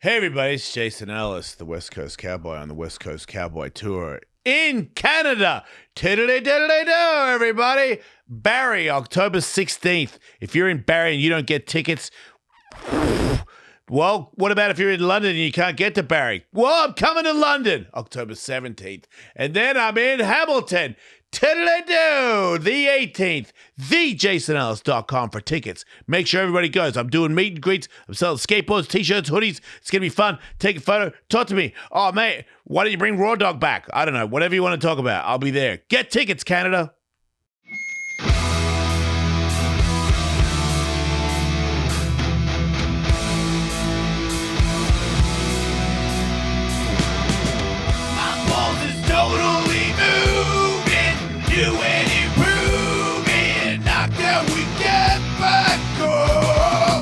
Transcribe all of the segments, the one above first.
Hey everybody, it's Jason Ellis, the West Coast Cowboy on the West Coast Cowboy Tour in Canada. Tiddly-diddly-do, everybody. Barrie, October 16th. If you're in Barrie and you don't get tickets, well, what about if you're in London and you can't get to Barrie? Well, I'm coming to London, October 17th. And then I'm in Hamilton. Tiddly-do, the 18th, thejasonellis.com for tickets. Make sure everybody goes. I'm doing meet and greets. I'm selling skateboards, t-shirts, hoodies. It's going to be fun. Take a photo. Talk to me. Oh, mate, why don't you bring Raw Dog back? I don't know. Whatever you want to talk about. I'll be there. Get tickets, Canada. My balls is totally moving. Doing it, proving. Knocked out, we get back up.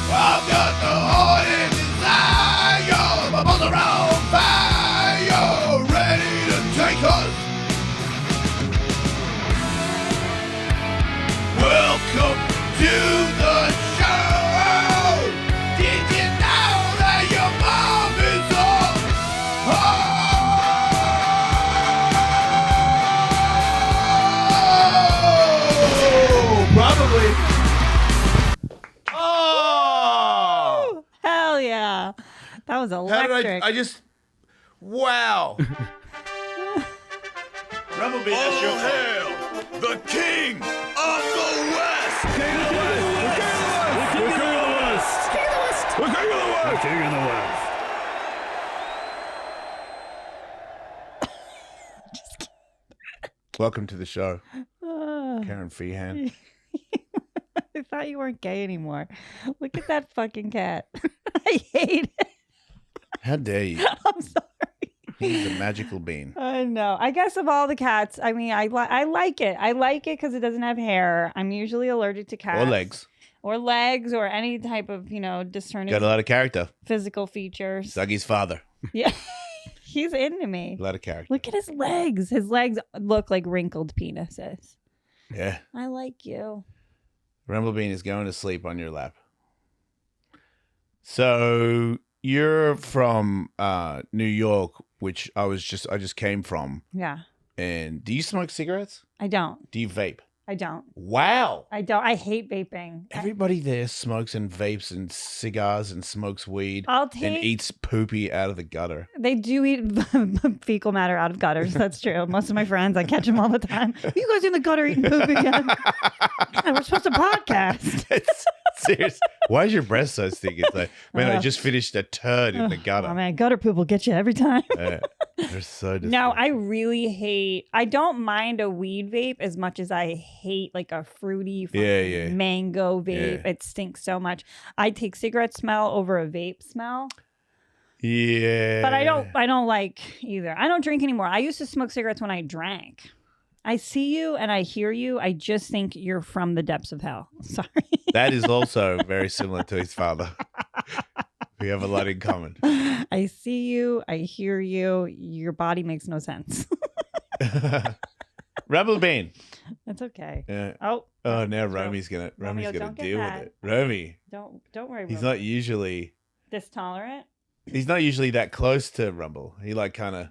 I've got the heart and desire. My balls are on fire. Ready to take us. Welcome to the show. Did you know that your mom is Probably. Oh! Hell yeah. That was How electric. did I just... Wow. Rumblebee, that's your hail. The king of the West. King of the West! King of the West! King of the West! King of the West! King of the West! King of the West! Welcome to the show, Kerryn Feehan. I thought you weren't gay anymore. Look at that fucking cat. I hate it. How dare you? I'm sorry. He's a magical bean. I know. I guess of all the cats, I mean, I like it. I like it because it doesn't have hair. I'm usually allergic to cats. Or legs. Or legs or any type of, discernible Got a lot of character. physical features. Zuggy's father. Yeah. He's into me. A lot of character. Look at his legs. His legs look like wrinkled penises. Yeah. I like you. Rumblebean is going to sleep on your lap. So you're from New York, which I just came from. Yeah. And do you smoke cigarettes? I don't. Do you vape? I don't. Wow. I don't. I hate vaping. Everybody there smokes and vapes and cigars and smokes weed I'll and take. eats poopy out of the gutter. They do eat fecal matter out of gutters. That's true. Most of my friends, I catch them all the time. You guys in the gutter eating poop again? God, we're supposed to podcast. It's serious. Why is your breath so stinky? It's like, man, I just finished a turd in the gutter. Oh man, gutter poop will get you every time. They're so disgusting. No, I really hate. I don't mind a weed vape as much as I hate like a fruity fucking mango vape. Yeah. It stinks so much. I take cigarette smell over a vape smell. Yeah. But I don't like either. I don't drink anymore. I used to smoke cigarettes when I drank. I see you and I hear you. I just think you're from the depths of hell. Sorry. That is also very similar to his father. We have a lot in common. I see you. I hear you. Your body makes no sense. Rumblebean. That's okay. Yeah. Oh. Oh, now Romeo, Romy's gonna don't get deal with mad. it. Romy. Don't worry. He's Romeo. not usually Distolerant. that close to Rumble. He like kind of.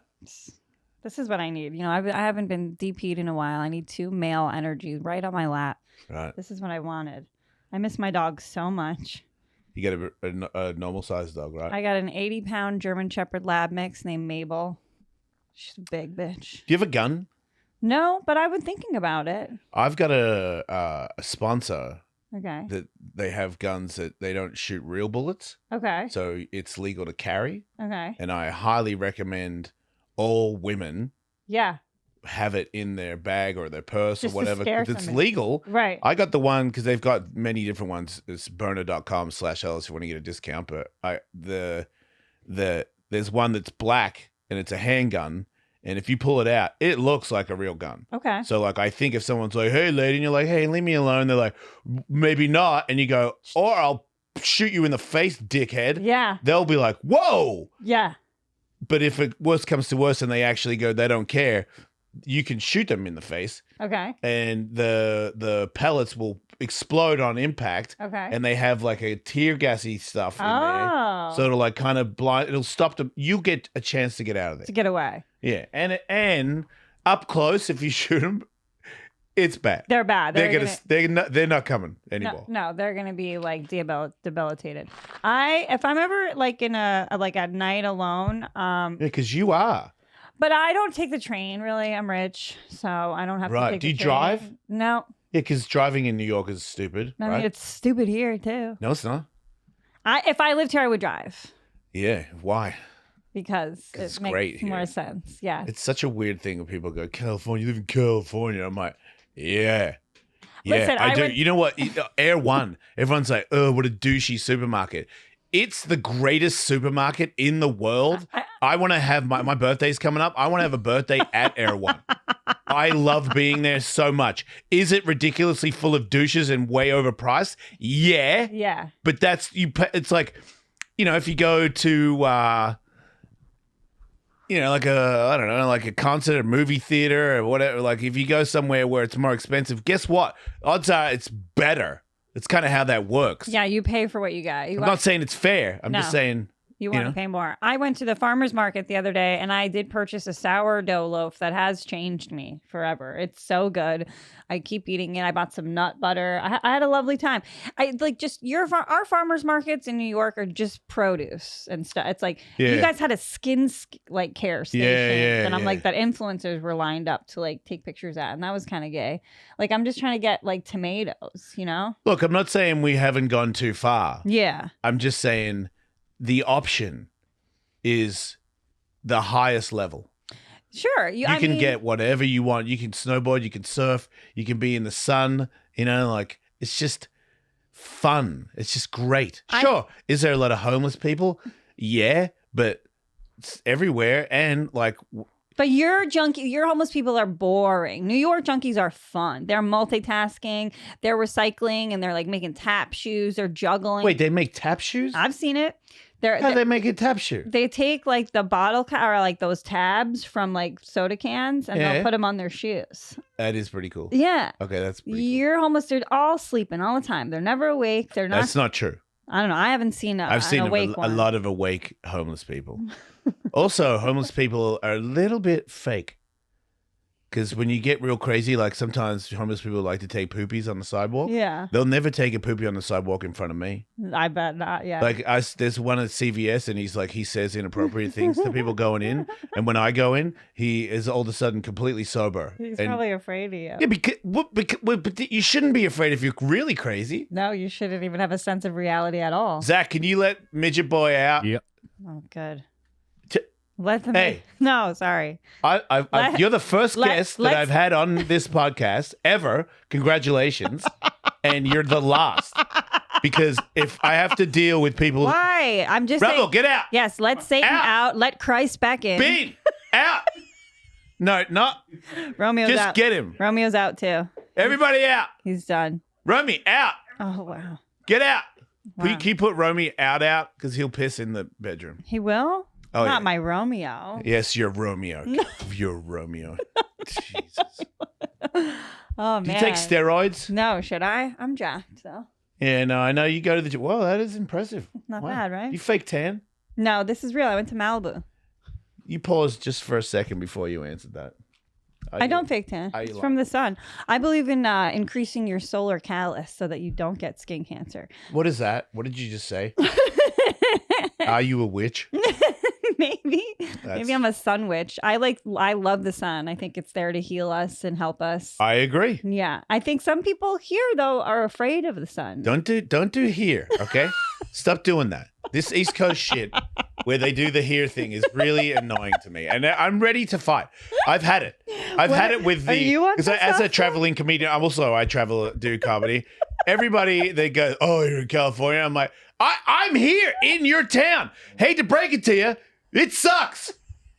This is what I need. I haven't been DP'd in a while. I need 2 male energies right on my lap. Right. This is what I wanted. I miss my dog so much. You got a normal sized dog, right? I got an 80-pound German Shepherd Lab mix named Mabel. She's a big bitch. Do you have a gun? No, but I've been thinking about it. I've got a sponsor Okay. that they have guns that they don't shoot real bullets, Okay. so it's legal to carry. Okay. And I highly recommend all women Yeah. have it in their bag or their purse Just or to whatever scare because it's somebody. legal. Right. I got the one because they've got many different ones. It's burner.com/Ellis if you want to get a discount. But there's one that's black and it's a handgun. And if you pull it out, it looks like a real gun. Okay. So like, I think if someone's like, hey lady, and you're like, hey, leave me alone. They're like, maybe not. And you go, or I'll shoot you in the face, dickhead. Yeah. They'll be like, whoa. Yeah. But if it worse comes to worse and they actually go, they don't care, you can shoot them in the face. Okay. And the pellets will explode on impact. Okay. And they have like a tear gassy stuff in there. Oh. So it'll like kind of blind. It'll stop them. You get a chance to get out of there. To get away. Yeah, and up close, if you shoot them, it's bad. They're bad. They're not coming anymore. No, they're gonna be like debilitated. If I'm ever like in like at night alone, Yeah, because you are. but I don't take the train really. I'm rich, so I don't have to Right. take Do the you train. drive? No. Yeah, because driving in New York is stupid. I right? mean, it's stupid here too. No, it's not. If I lived here, I would drive Yeah, why? because it's it makes great more here. sense. Yeah. It's such a weird thing when people go, California, you live in California. I'm like, yeah. Yeah, Listen, I do. went- You know what? Air One. Everyone's like, oh, what a douchey supermarket. It's the greatest supermarket in the world. I want to have my birthday's coming up. I want to have a birthday at Air One. I love being there so much. Is it ridiculously full of douches and way overpriced? Yeah. Yeah. But it's like, if you go to, like a concert or movie theater or whatever, like if you go somewhere where it's more expensive, guess what? Odds are it's better. It's kind of how that works. Yeah. You pay for what you got. I'm not saying it's fair. I'm just No. saying. You want to pay more. I went to the farmer's market the other day and I did purchase a sourdough loaf that has changed me forever. It's so good. I keep eating it. I bought some nut butter. I had a lovely time. I like just our farmer's markets in New York are just produce and stuff. It's like you guys had a skin like care station. And I'm like that influencers were lined up to like take pictures at. And that was kind of gay. Like I'm just trying to get like tomatoes, Look, I'm not saying we haven't gone too far. Yeah. I'm just saying the option is the highest level. Sure. You can get whatever you want. You can snowboard, you can surf, you can be in the sun, like it's just fun. It's just great. Sure. Is there a lot of homeless people? Yeah, but it's everywhere and like But your homeless people are boring. New York junkies are fun. They're multitasking, they're recycling, and they're like making tap shoes, they're juggling. Wait, they make tap shoes? I've seen it. How do they make a tap shoe? They take like the bottle or like those tabs from like soda cans and they'll put them on their shoes. That is pretty cool. Yeah. Okay, that's pretty cool. Your homeless, they're all sleeping all the time. They're never awake. They're not. That's not true. I don't know. I haven't seen I've seen an awake a one. lot of awake homeless people. Also, homeless people are a little bit fake. Because when you get real crazy, like sometimes homeless people like to take poopies on the sidewalk. Yeah. They'll never take a poopie on the sidewalk in front of me. I bet not. Yeah. Like there's one at CVS and he says inappropriate things to people going in. And when I go in, he is all of a sudden completely sober. He's and, probably afraid of you. Yeah, but you shouldn't be afraid if you're really crazy. No, you shouldn't even have a sense of reality at all. Zach, can you let Midget Boy out? Yep. Oh, good. T- Let them. Hey. No, sorry. You're the first guest that I've had on this podcast ever. Congratulations. And you're the last. Because if I have to deal with people. Why? I'm just Rebel, saying. get out. Yes, let Satan out. Let Christ back in. Bean, out. No, not. Romeo's Just out. get him. Romeo's out too. Everybody out. He's done. Romy, out. Oh, wow. Get out. Wow. Can you put Romy out? Because he'll piss in the bedroom. He will? Oh, Not yeah. my Romeo. Yes, you're Romeo. You're Romeo. Jesus. Oh, man. Do you take steroids? No, should I? I'm jacked, so. Yeah, no, I know you go to the gym. Well, that is impressive. Not Wow. bad, right? You fake tan? No, this is real. I went to Malibu. You paused just for a second before you answered that. I don't fake tan. Are you It's from the sun. I believe in increasing your solar callus so that you don't get skin cancer. What is that? What did you just say? Are you a witch? Maybe I'm a sun witch. I love the sun. I think it's there to heal us and help us. I agree. Yeah. I think some people here though are afraid of the sun. Don't do here, okay? Stop doing that. This East Coast shit where they do the here thing is really annoying to me. And I'm ready to fight. I've had it. I've had it with Are you on because as a traveling comedian, I travel, do comedy. Everybody, they go, oh, you're in California. I'm like, I'm here in your town. Hate to break it to you. It sucks.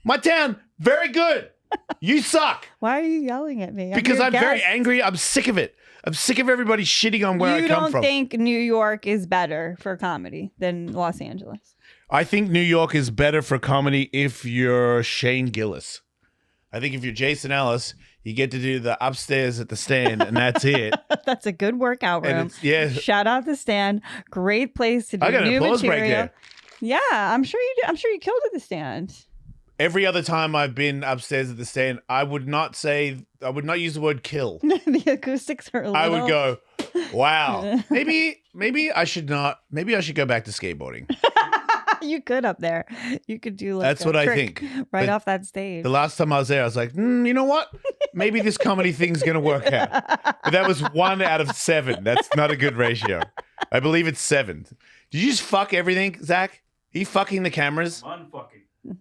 My town, very good. You suck. Why are you yelling at me? Because your I'm very guest. angry. I'm sick of it. I'm sick of everybody shitting on where I You come don't from. think New York is better for comedy than Los Angeles? I think New York is better for comedy if you're Shane Gillis. I think if you're Jason Ellis, you get to do the upstairs at the stand, and that's it. That's a good workout room. And yeah, Shout out the stand. Great place to do I got an new applause material. break there. Yeah, I'm sure you did. I'm sure you killed at the stand. Every other time I've been upstairs at the stand, I would not use the word kill. The acoustics are a little... I would go, wow. Maybe I should not. Maybe I should go back to skateboarding. You could up there. You could do like That's a what I trick think. right But off that stage. The last time I was there, I was like, you know what? Maybe this comedy thing's going to work out. But that was 1 out of 7. That's not a good ratio. I believe it's 7. Did you just fuck everything, Zach? Are you fucking the cameras? Unfucking.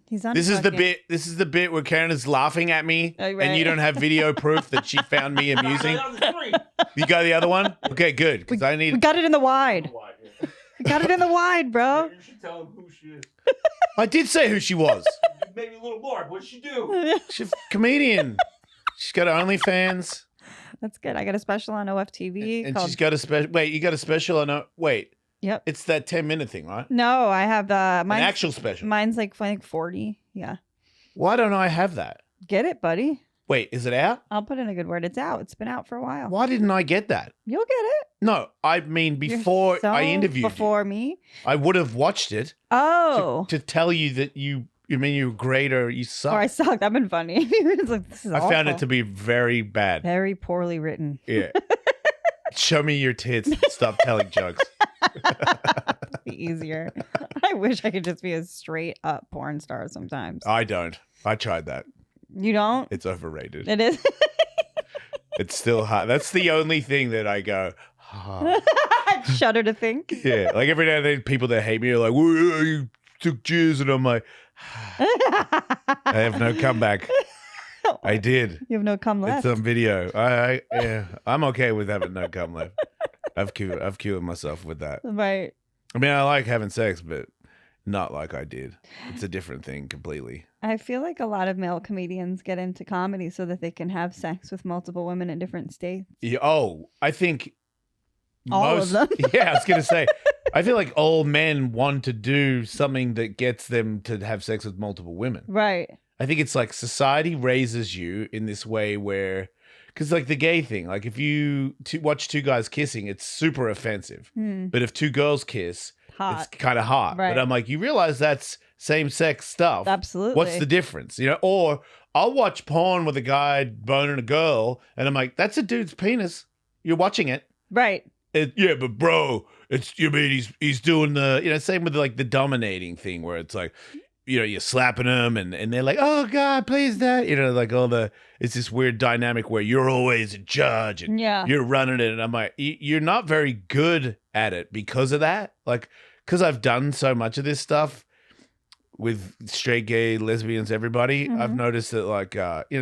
He's on. This is the bit where Karen is laughing at me, Oh, right. and you don't have video proof that she found me amusing. That was 3. You got the other one? Okay, good. Because I We need. got it in the wide. Wide, yeah. We got it in the wide, bro. You should tell him who she is. I did say who she was. Maybe a little more. What'd she do? She's a comedian. She's got OnlyFans, That's good. I got a special on OFTV and called. she's got a special. Wait, you got a special on? Wait, Yep. it's that 10-minute thing, right? No, I have An mine's, actual special. mine's like I think 40. Yeah. Why don't I have that? Get it, buddy. Wait, is it out? I'll put in a good word. It's out. It's been out for a while. Why didn't I get that? You'll get it. No, I mean You're before so I interviewed before me. you, I would have watched it Oh. to tell you that you mean you're great or you suck. Or I sucked. I've been funny. It's like, this is I found it awful. to be very bad. Very poorly written. Yeah. Show me your tits. Stop telling jokes. Be easier. I wish I could just be a straight up porn star sometimes. I don't. I tried that. You don't? It's overrated. It is. It's still hard. That's the only thing that I go, "Ah." Shudder to think. Yeah. Like every now and then people that hate me are like, well, you took jizz. And I'm like, I have no comeback. I did. You have no cum left. It's on video. I'm okay with having no cum left. I've cured myself with that. Right. I mean, I like having sex, but not like I did. It's a different thing completely. I feel like a lot of male comedians get into comedy so that they can have sex with multiple women in different states. Yeah, I think All of them. Yeah, I was gonna say. I feel like all men want to do something that gets them to have sex with multiple women. Right. I think it's like society raises you in this way where, because like the gay thing, like if you watch two guys kissing, it's super offensive. But if two girls kiss, Hot. it's kind of hot. Right. But I'm like, you realize that's same-sex stuff. Absolutely. What's the difference? You know, or I'll watch porn with a guy boning a girl, and I'm like, that's a dude's penis. You're watching it. Right. Yeah, but bro, you mean he's doing the, same with like the dominating thing where it's like, you're slapping them and they're like, oh God, please, Dad. Like it's this weird dynamic where you're always a judge and Yeah. you're running it. And I'm like, you're not very good at it because of that. Like, because I've done so much of this stuff with straight, gay, lesbians, everybody, I've noticed that like,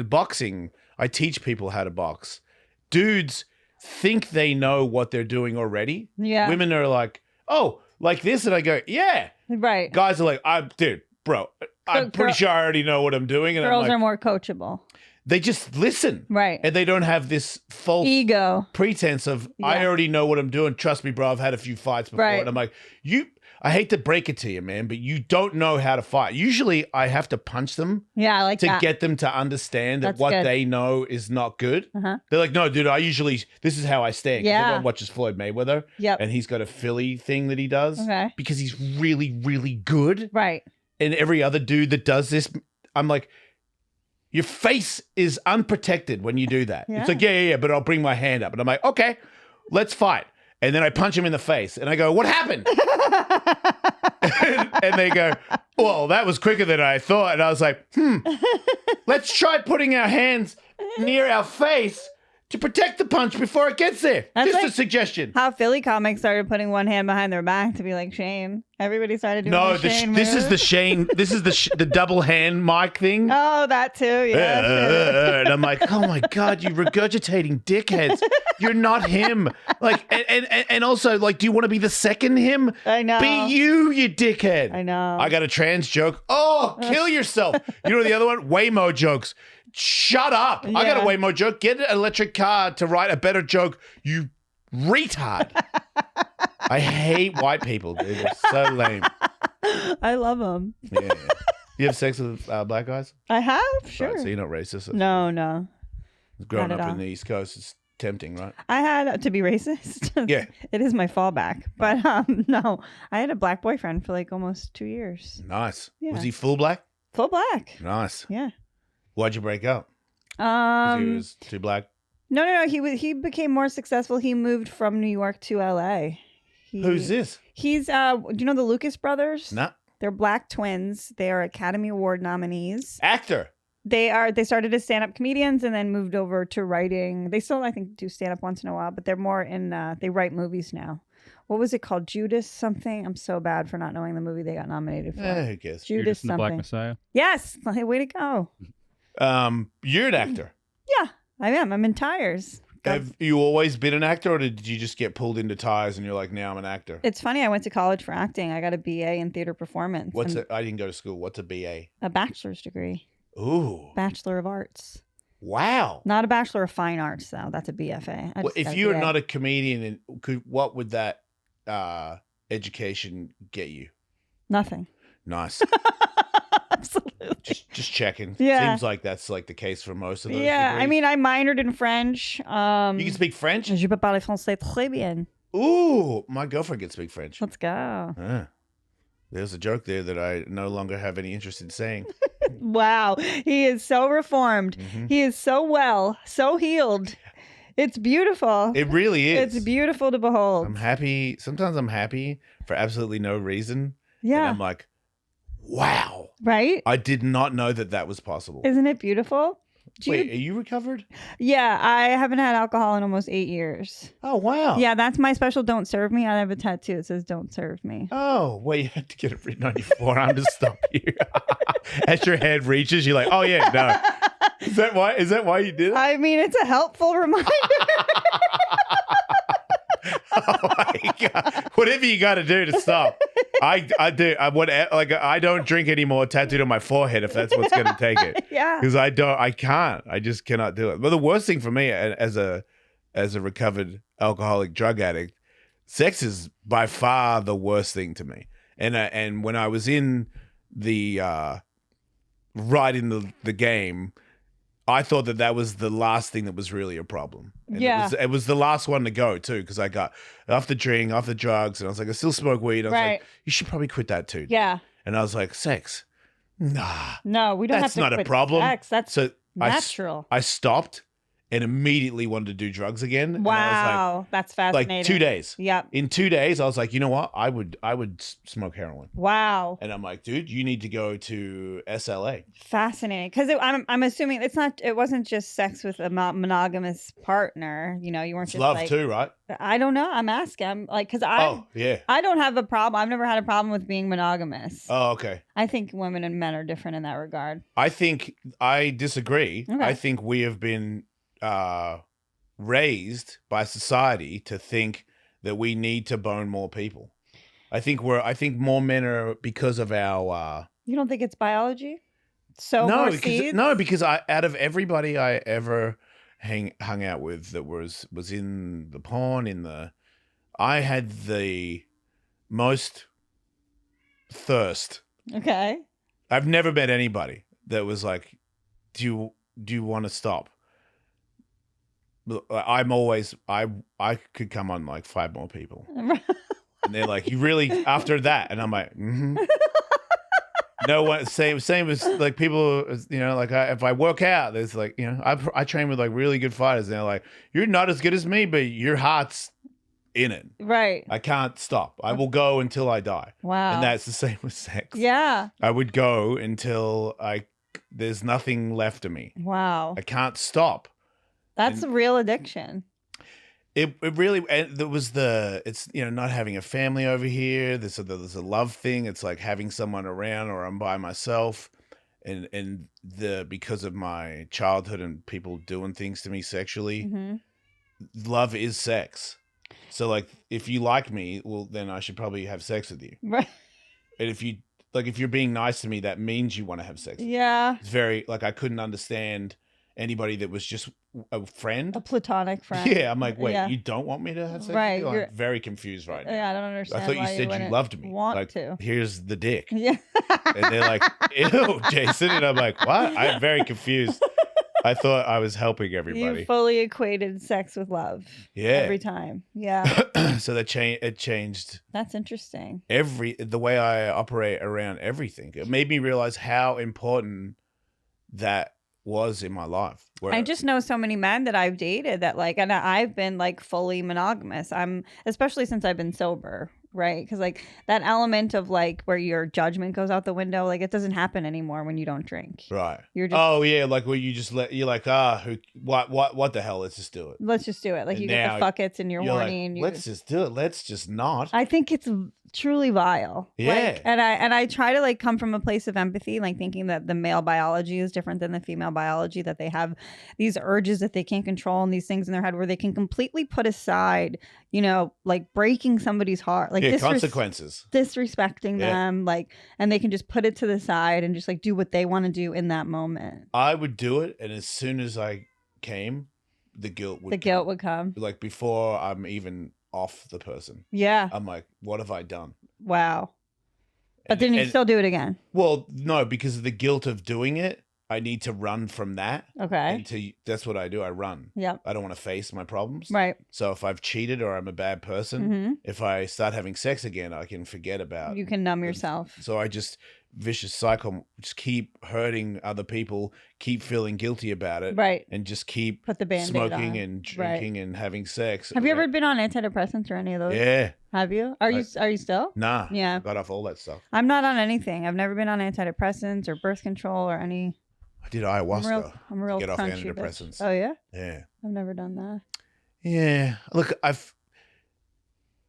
boxing, I teach people how to box. Dudes think they know what they're doing already. Yeah. Women are like, oh, like this. And I go, yeah. Right. Guys are like, bro, I'm pretty sure I already know what I'm doing. And Girls I'm like, are more coachable. they just listen. Right. And they don't have this false Ego. pretense of, I Yeah. already know what I'm doing. Trust me, bro, I've had a few fights before. Right. And I'm like, I hate to break it to you, man, but you don't know how to fight. Usually I have to punch them Yeah, I like to that. get them to understand that That's what good. they know is not good. Uh-huh. They're like, no, dude, this is how I stand. 'Cause Yeah. Everyone watches Floyd Mayweather. Yep. And he's got a Philly thing that he does. Okay. Because he's really, really good. Right. And every other dude that does this, I'm like, your face is unprotected when you do that. Yeah. It's like, yeah, but I'll bring my hand up. And I'm like, okay, let's fight. And then I punch him in the face. And I go, what happened? And they go, well, that was quicker than I thought. And I was like, let's try putting our hands near our face to protect the punch before it gets there. That's Just a like suggestion. How Philly comics started putting one hand behind their back to be like Shane. Everybody started doing No, the Shane this is move. the Shane. This is the double hand mic thing. Oh, that too. Yeah. shit. And I'm like, oh my God, you regurgitating dickheads. You're not him. Like, and also, like, do you want to be the second him? I know. Be you dickhead. I know. I got a trans joke. Oh, kill yourself. You know the other one? Waymo jokes. Shut up. I got a Yeah. Waymo joke. Get an electric car to write a better joke, you retard. I hate white people, dude. They're so lame. I love them. Yeah. You have sex with black guys? I have, sure. Right, so you're not racist. No. Growing not at up in all. the East Coast, it's tempting, right? I had to be racist. Yeah. It is my fallback. But no, I had a black boyfriend for like almost 2 years. Nice. Yeah. Was he full black? Full black. Nice. Yeah. Why'd you break up? Because he was too black? No. He became more successful. He moved from New York to LA. Who's this? He's do you know the Lucas brothers? Nah. They're black twins. They are Academy Award nominees. Actor. They started as stand-up comedians and then moved over to writing. They still, I think, do stand-up once in a while, but they're more in, they write movies now. What was it called? Judas something? I'm so bad for not knowing the movie they got nominated for. Who cares? Judas and the something. Black Messiah. Yes. Hey, way to go. You're an actor. Yeah, I am. I'm in Tires. Have you always been an actor, or did you just get pulled into Tires and you're like, now I'm an actor? It's funny. I went to college for acting. I got a BA in theater performance. I didn't go to school. What's a BA? A bachelor's degree. Ooh. Bachelor of Arts. Wow. Not a Bachelor of Fine Arts, though. That's a BFA. Well, if you're not a comedian, what would that education get you? Nothing. Nice. Absolutely. Just checking. Yeah. Seems like that's like the case for most of those Yeah, degrees. I mean, I minored in French. You can speak French? Je peux parler français très bien. Ooh, my girlfriend can speak French. Let's go. Ah. There's a joke there that I no longer have any interest in saying. Wow. He is so reformed. Mhm. He is so healed. It's beautiful. It really is. It's beautiful to behold. I'm happy. Sometimes I'm happy for absolutely no reason. And Yeah. I'm like, wow. Right? I did not know that was possible. Isn't it beautiful? Wait, are you recovered? Yeah, I haven't had alcohol in almost 8 years. Oh, wow. Yeah, that's my special don't serve me. I have a tattoo that says don't serve me. Oh, well, you had to get it written on your forearm to stop you. As your head reaches, you're like, oh, yeah, no. Is that why you did it? I mean, it's a helpful reminder. Oh, my God. Whatever you got to do to stop. I do. I don't drink anymore tattooed on my forehead if that's what's going to take it. Yeah. Because I can't. I just cannot do it. But the worst thing for me as a recovered alcoholic drug addict, sex is by far the worst thing to me. And when I was in the right in the game, I thought that was the last thing that was really a problem. And Yeah. It was the last one to go too, because I got off the drink, off the drugs, and I was like, I still smoke weed. I was Right. like, you should probably quit that too. Yeah. And I was like, sex? Nah. No, we don't That's have to not a quit problem. sex. That's So natural. I stopped and immediately wanted to do drugs again. And I Wow. That's was fascinating. like 2 days. Yep. In 2 days, I was like, you know what? I would smoke heroin. Wow. And I'm like, dude, you need to go to SLA. Fascinating. Because I'm assuming it wasn't just sex with a monogamous partner. You know, you weren't It's just love like, too, right? I don't know. I'm asking. I'm like, because Oh, yeah. I don't have a problem. I've never had a problem with being monogamous. Oh, okay. I think women and men are different in that regard. I think I disagree. Okay. I think we have been raised by society to think that we need to bone more people. I think more men are because of our You don't think it's biology? So more seeds? because out of everybody I ever hung out with that was in the porn, I had the most thirst. Okay. I've never met anybody that was like, do you want to stop? I'm always I could come on like 5 more people, and they're like, you really after that, and I'm like, mm-hmm. No one same as like people, you know, like if I work out, there's like, you know, I train with like really good fighters, and they're like, you're not as good as me, but your heart's in it. Right. I can't stop. I will go until I die. Wow. And that's the same with sex. Yeah. I would go until there's nothing left of me. Wow. I can't stop. That's a real addiction. It really, and there was it's, you know, not having a family over here. There's a love thing. It's like having someone around, or I'm by myself, and because of my childhood and people doing things to me sexually, Mhm. love is sex. So like, if you like me, well, then I should probably have sex with you. Right. And if you're being nice to me, that means you want to have sex with me. Yeah. It's very, like, I couldn't understand anybody that was just a friend. A platonic friend. Yeah, I'm like, wait, Yeah. you don't want me to have sex? Right, With you? you're- I'm very confused right now. Yeah, I don't understand. I thought you why said you wouldn't loved me. Want like, to? here's the dick. Yeah. And they're like, ew, Jason. And I'm like, what? I'm very confused. I thought I was helping everybody. You fully equated sex with love. Yeah. Every time. Yeah. So it changed That's interesting. the way I operate around everything. It made me realize how important that was in my life. I just know so many men that I've dated that like, and I've been like fully monogamous. Especially since I've been sober, right? Because like that element of like where your judgment goes out the window, like it doesn't happen anymore when you don't drink. Right. You're just, oh yeah, like where you're like, what the hell? Let's just do it. let's just do it. Like And you get now the fuckets and you're You're horny like, and you. let's just do it. Let's just not. I think it's truly vile. Yeah. Like, and I try to like come from a place of empathy, like thinking that the male biology is different than the female biology, that they have these urges that they can't control and these things in their head where they can completely put aside, you know, like breaking somebody's heart, like consequences. Disrespecting Yeah. them, like, and they can just put it to the side and just like do what they want to do in that moment. I would do it, and as soon as I came, the guilt would come. Like before I'm even off the person. Yeah. I'm like, what have I done? Wow. But then you still do it again. Well, no, because of the guilt of doing it, I need to run from that. Okay. That's what I do. I run. Yep. I don't want to face my problems. Right. So if I've cheated or I'm a bad person, if I start having sex again, I can forget about. You can numb yourself. So I just vicious cycle, just keep hurting other people, keep feeling guilty about it, Right. and just keep Put the Band-Aid smoking on. and drinking and having sex. Have you ever been on antidepressants or any of those? Yeah. Have you? Are you still? Nah. Yeah. I got off all that stuff. I'm not on anything. I've never been on antidepressants or birth control or any. I did ayahuasca. I'm a real to get off crunchy antidepressants. Bitch. Oh yeah. Yeah. I've never done that. Yeah. Look,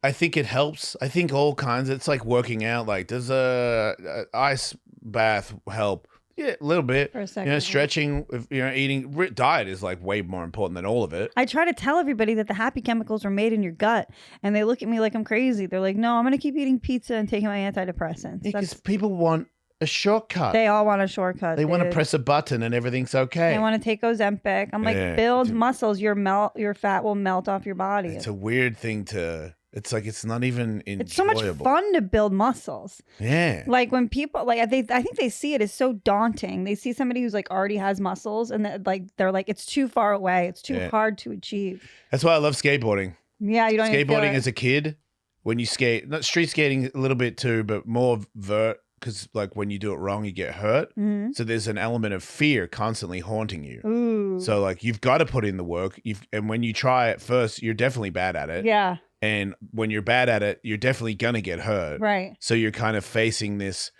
I think it helps. I think all kinds. It's like working out. Like, does a ice bath help? Yeah, a little bit. For a second. You know, stretching. Eating. Diet is like way more important than all of it. I try to tell everybody that the happy chemicals are made in your gut, and they look at me like I'm crazy. They're like, "No, I'm gonna keep eating pizza and taking my antidepressants." Because people want a shortcut. They all want a shortcut. They want to press a button and everything's okay. They want to take Ozempic. I'm like, Yeah. build muscles. Your fat will melt off your body. It's a weird thing to. It's like it's not even enjoyable. It's so much fun to build muscles. Yeah. Like when people like I think they see it as so daunting. They see somebody who's like already has muscles and they're like it's too far away. It's too hard to achieve. That's why I love skateboarding. Yeah, you don't even feel skateboarding it. as a kid when you skate, not street skating a little bit too, but more vert because like when you do it wrong, you get hurt. Mhm. So there's an element of fear constantly haunting you. Ooh. So like you've got to put in the work. And when you try it first, you're definitely bad at it. Yeah. And when you're bad at it, you're definitely gonna get hurt. Right. So you're kind of facing this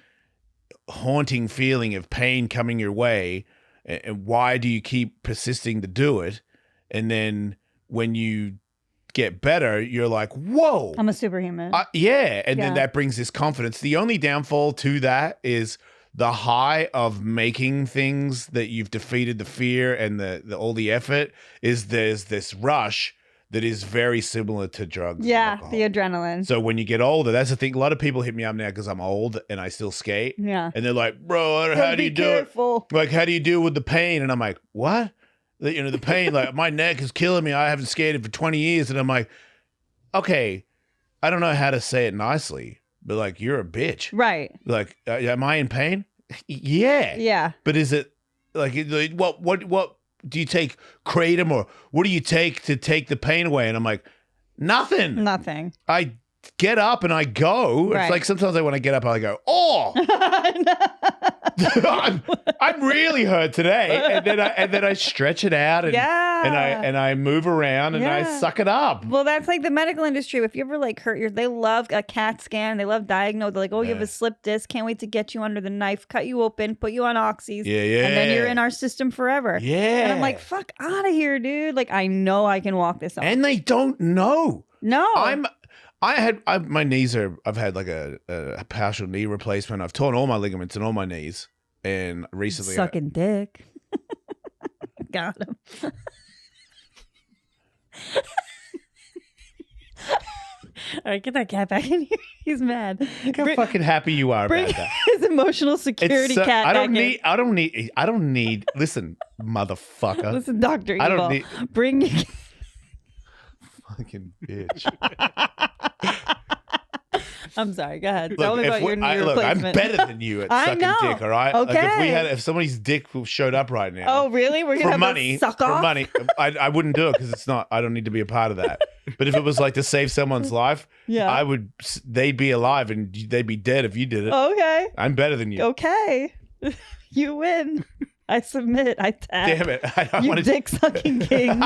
haunting feeling of pain coming your way. And why do you keep persisting to do it? And then when you get better, you're like, whoa. I'm a superhuman. Yeah. And then Yeah. that brings this confidence. The only downfall to that is the high of making things that you've defeated the fear and the all the effort is there's this rush that is very similar to drugs. Yeah, and alcohol. the adrenaline. So when you get older, that's the thing. A lot of people hit me up now because I'm old and I still skate. Yeah. And they're like, bro, how do you do careful. it? Like, how do you deal with the pain? And I'm like, what? The pain, like my neck is killing me. I haven't skated for 20 years. And I'm like, okay, I don't know how to say it nicely, but like, you're a bitch. Right. Like, am I in pain? Yeah. Yeah. But is it like, what do you take kratom or what do you take to take the pain away? And I'm like, nothing. Nothing. I get up and I go. Right. It's like sometimes when I get up, I go, oh, I'm really hurt today. And then I stretch it out and, Yeah. and I move around and I Yeah. suck it up. Well, that's like the medical industry. If you ever like they love a CAT scan. They love diagnose. They're like, oh, you have Yeah. a slip disc. Can't wait to get you under the knife, cut you open, put you on oxys. Yeah. And then you're in our system forever. Yeah. And I'm like, fuck out of here, dude. Like, I know I can walk this off. And they don't know. No. My knees I've had like a partial knee replacement. I've torn all my ligaments in all my knees. And recently, Sucking dick. Got him. All right, get that cat back in here. He's mad. Look how fucking happy you are Bring about that. his emotional security cat I back don't need. Listen, motherfucker. in. Listen, Dr. Evil. I don't need. Bring your Fucking bitch. I'm sorry. Go ahead. Look, Tell me about your knee look, I'm replacement. better than you at I sucking know. dick. All right. Okay. Like if somebody's dick showed up right now. Oh, really? We're gonna For have money, a suck for off? money, I wouldn't do it because it's not. I don't need to be a part of that. But if it was like to save someone's life, Yeah. I would. They'd be alive and they'd be dead if you did it. Okay. I'm better than you. Okay. You win. I submit. I tap. Damn it! I You want to. dick sucking king.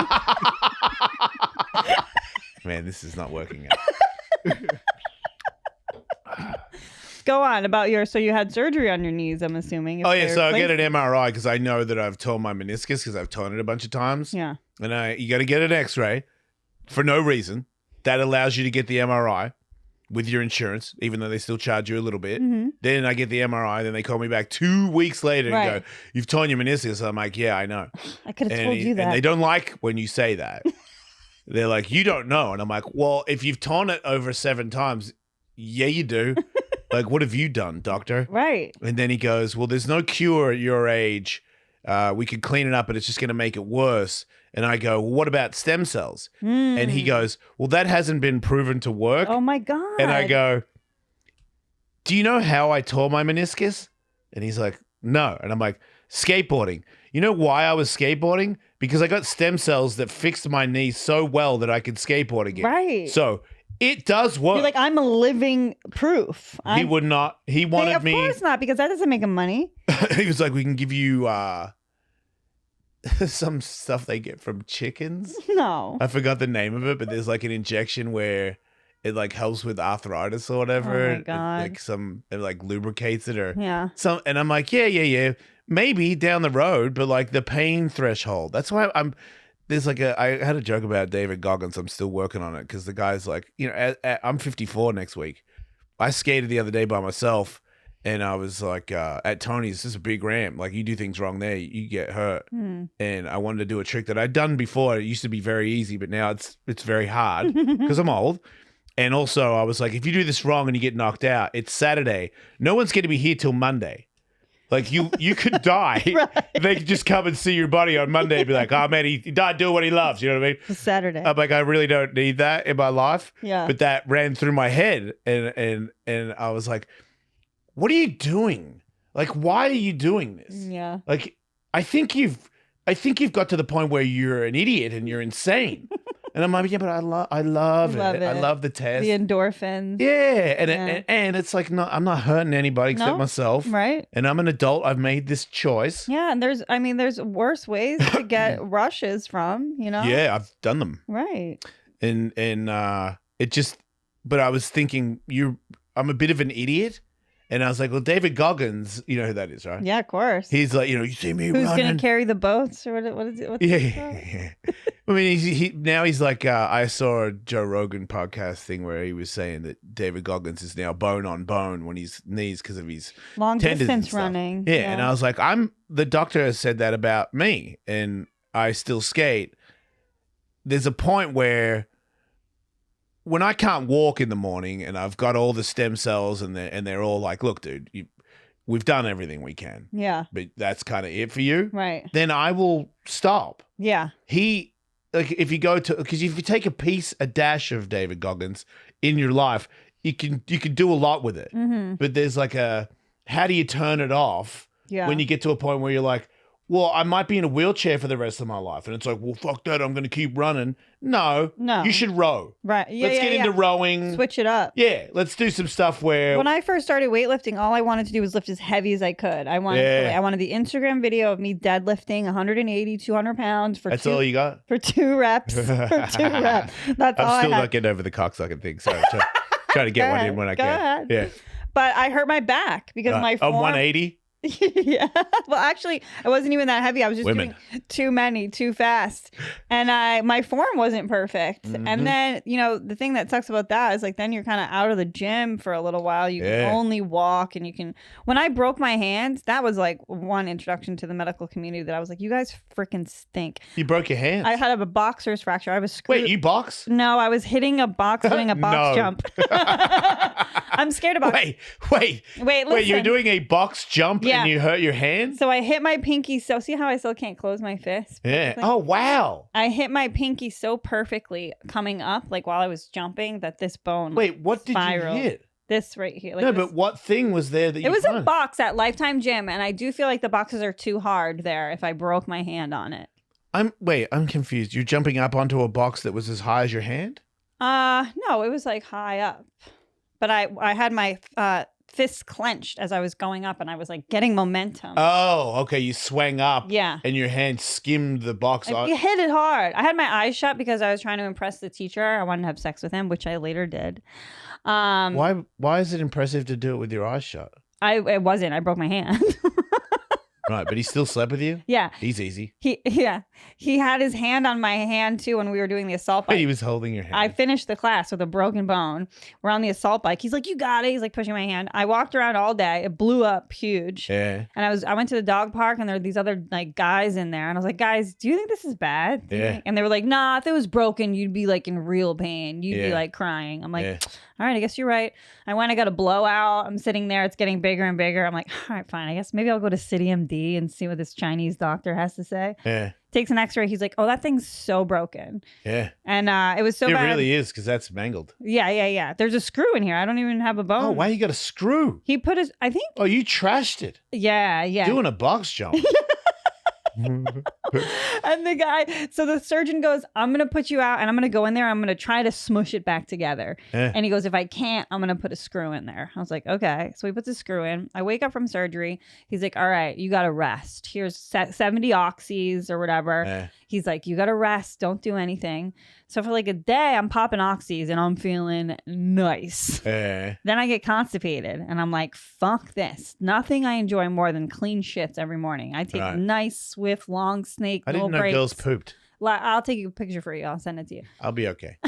Man, this is not working out. Go on about so you had surgery on your knees, I'm assuming. Oh yeah, They're so I get replaced- an MRI because I know that I've torn my meniscus because I've torn it a bunch of times. Yeah. And you got to get an X-ray for no reason. That allows you to get the MRI with your insurance, even though they still charge you a little bit. Mm-hmm. Then I get the MRI. Then they call me back 2 weeks later and Right. go, "You've torn your meniscus." I'm like, "Yeah, I know." I could have told you that. And they don't like when you say that. They're like, "You don't know," and I'm like, "Well, if you've torn it over 7 times, yeah, you do." Like, what have you done, doctor? Right. And then he goes, "Well, there's no cure at your age. We could clean it up, but it's just going to make it worse." And I go, "Well, what about stem cells?" And he goes, "Well, that hasn't been proven to work." Oh my God. And I go, "Do you know how I tore my meniscus?" And he's like, "No." And I'm like, "Skateboarding. You know why I was skateboarding? Because I got stem cells that fixed my knee so well that I could skateboard again." Right. So it does work. You're like, I'm a living proof. He would not. He wanted of me. course not, because that doesn't make him money. He was like, "We can give you some stuff they get from chickens." No. I forgot the name of it, but there's like an injection where it like helps with arthritis or whatever. Oh my God. It like lubricates it or Yeah. some. And I'm like, yeah, maybe down the road, but like the pain threshold. That's why there's like I had a joke about David Goggins. I'm still working on it because the guy's like, I'm 54 next week. I skated the other day by myself. And I was like, at Tony's, this is a big ramp. Like, you do things wrong there, you get hurt. And I wanted to do a trick that I'd done before. It used to be very easy, but now it's very hard because I'm old. And also, I was like, if you do this wrong and you get knocked out, it's Saturday. No one's going to be here till Monday. Like, you could die. Right. They could just come and see your buddy on Monday and be like, "Oh, man, he died doing what he loves." You know what I mean? It's Saturday. I'm like, I really don't need that in my life. Yeah. But that ran through my head. And I was like, what are you doing? Like, why are you doing this? Yeah. Like, I think you've got to the point where you're an idiot and you're insane. And I'm like, yeah, but I love it. I love the test. The endorphins. Yeah. And it's like, no, I'm not hurting anybody except No, myself. Right. And I'm an adult. I've made this choice. Yeah, and there's worse ways to get rushes from, Yeah, I've done them. Right. And it just, but I was thinking I'm a bit of an idiot. And I was like, well, David Goggins, you know who that is, right? Yeah, of course. He's like, you see me Who's running. going to carry the boats or what is it? What's Yeah. I mean, he's like, I saw a Joe Rogan podcast thing where he was saying that David Goggins is now bone on bone when he's knees because of his long tendons and distance stuff. running. Yeah. And I was like, the doctor has said that about me and I still skate. There's a point where when I can't walk in the morning and I've got all the stem cells and they're all like, "Look, dude, we've done everything we can. Yeah. But that's kind of it for you." Right. Then I will stop. Yeah. If you go to, because if you take a dash of David Goggins in your life, you can do a lot with it. Mm-hmm. But there's like how do you turn it off when you get to a point where you're like, well, I might be in a wheelchair for the rest of my life. And it's like, well, fuck that. I'm going to keep running. No. No. You should row. Right. Yeah, Let's get into rowing. Switch it up. Yeah. Let's do some stuff where. When I first started weightlifting, all I wanted to do was lift as heavy as I could. I wanted the Instagram video of me deadlifting 180, 200 pounds for That's all you got? For 2 reps. That's all I'm still I had. not getting over the cocksucking thing. So try to get one in when I Go can. ahead. Yeah. But I hurt my back because my form. 180? Yeah. Well, actually, I wasn't even that heavy. I was just Women. doing too many, too fast. And my form wasn't perfect. Mm-hmm. And then, the thing that sucks about that is like then you're kind of out of the gym for a little while. You can only walk and when I broke my hand, that was like one introduction to the medical community that I was like, you guys freaking stink. You broke your hands. I had a boxer's fracture. I was screwed. Wait, you box? No, I was hitting a box, doing a box No. jump. I'm scared about Wait, Wait, listen. you're doing a box jump Yeah. and you hurt your hand? So I hit my pinky. So see how I still can't close my fist? Yeah. Like, Oh, wow. I hit my pinky so perfectly coming up, like while I was jumping, that this bone Wait, what did spiraled. you hit? This right here. Like No, this. but what thing was there that you It was a punched? box at Lifetime Gym, and I do feel like the boxes are too hard there if I broke my hand on it. I'm confused. You're jumping up onto a box that was as high as your hand? No, it was like high up. But I had my fists clenched as I was going up, and I was like getting momentum. Oh, okay. You swang up. Yeah. And your hand skimmed the box. You hit it hard. I had my eyes shut because I was trying to impress the teacher. I wanted to have sex with him, which I later did. Why is it impressive to do it with your eyes shut? It wasn't. I broke my hand. Right, but he still slept with you? Yeah. He's easy. He had his hand on my hand too when we were doing the assault bike. He was holding your hand. I finished the class with a broken bone. We're on the assault bike. He's like, "You got it." He's like pushing my hand. I walked around all day. It blew up huge. Yeah. And I went to the dog park and there were these other like guys in there. And I was like, "Guys, do you think this is bad?" Yeah. And they were like, "Nah, if it was broken, you'd be like in real pain. You'd be Yeah. like crying." I'm like, Yeah. "All right, I guess you're right." I went, I got a blowout. I'm sitting there. It's getting bigger and bigger. I'm like, "All right, fine. I guess maybe I'll go to City MD and see what this Chinese doctor has to say." Yeah. Takes an x-ray. He's like, "Oh, that thing's so broken." Yeah. And it was so It bad. really is, because that's mangled. Yeah. There's a screw in here. I don't even have a bone. Oh, why you got a screw? He put his, I think, Oh, you trashed it. yeah. Doing a box jump. And the guy, so the surgeon goes, "I'm going to put you out and I'm going to go in there. I'm going to try to smush it back together." Yeah. And he goes, "If I can't, I'm going to put a screw in there." I was like, "Okay." So he puts a screw in. I wake up from surgery. He's like, "All right, you got to rest. Here's 70 oxys or whatever." Yeah. He's like, "You got to rest. Don't do anything." So for like a day, I'm popping oxys and I'm feeling nice. Yeah. Then I get constipated and I'm like, fuck this. Nothing I enjoy more than clean shits every morning. I take Right. nice, swift, long snake, I no didn't know breaks. girls pooped. I'll take a picture for you. I'll send it to you. I'll be okay.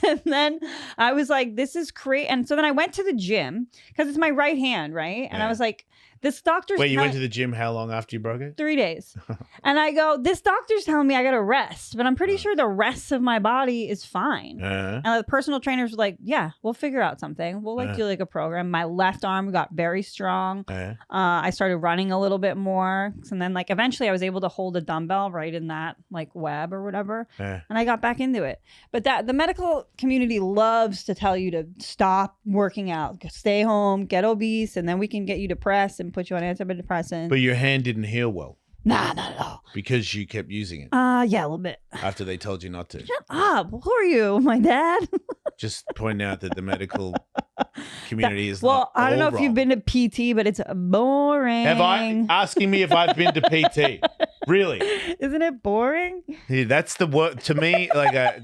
And then I was like, this is crazy. And so then I went to the gym because it's my right hand, right? And I Yeah. was like, this doctor's Wait, you went telling- to the gym how long after you broke it? 3 days. And I go, this doctor's telling me I got to rest, but I'm pretty sure the rest of my body is fine. Uh-huh. And the personal trainers were like, "Yeah, we'll figure out something. We'll do like a program." My left arm got very strong. Uh-huh. I started running a little bit more. And then like eventually I was able to hold a dumbbell right in that like web or whatever. Uh-huh. And I got back into it. But the medical community loves to tell you to stop working out, stay home, get obese, and then we can get you depressed and put you on antidepressants. But your hand didn't heal well Nah, not at all. because you kept using it Yeah, a little bit. after they told you not to. Shut up. Who are you? My dad? Just point out that the medical community is Well, not I don't know all if you've wrong. been to PT, but it's boring. Have I asking me if I've been to PT? Really? Isn't it boring? Yeah, that's the word to me. Like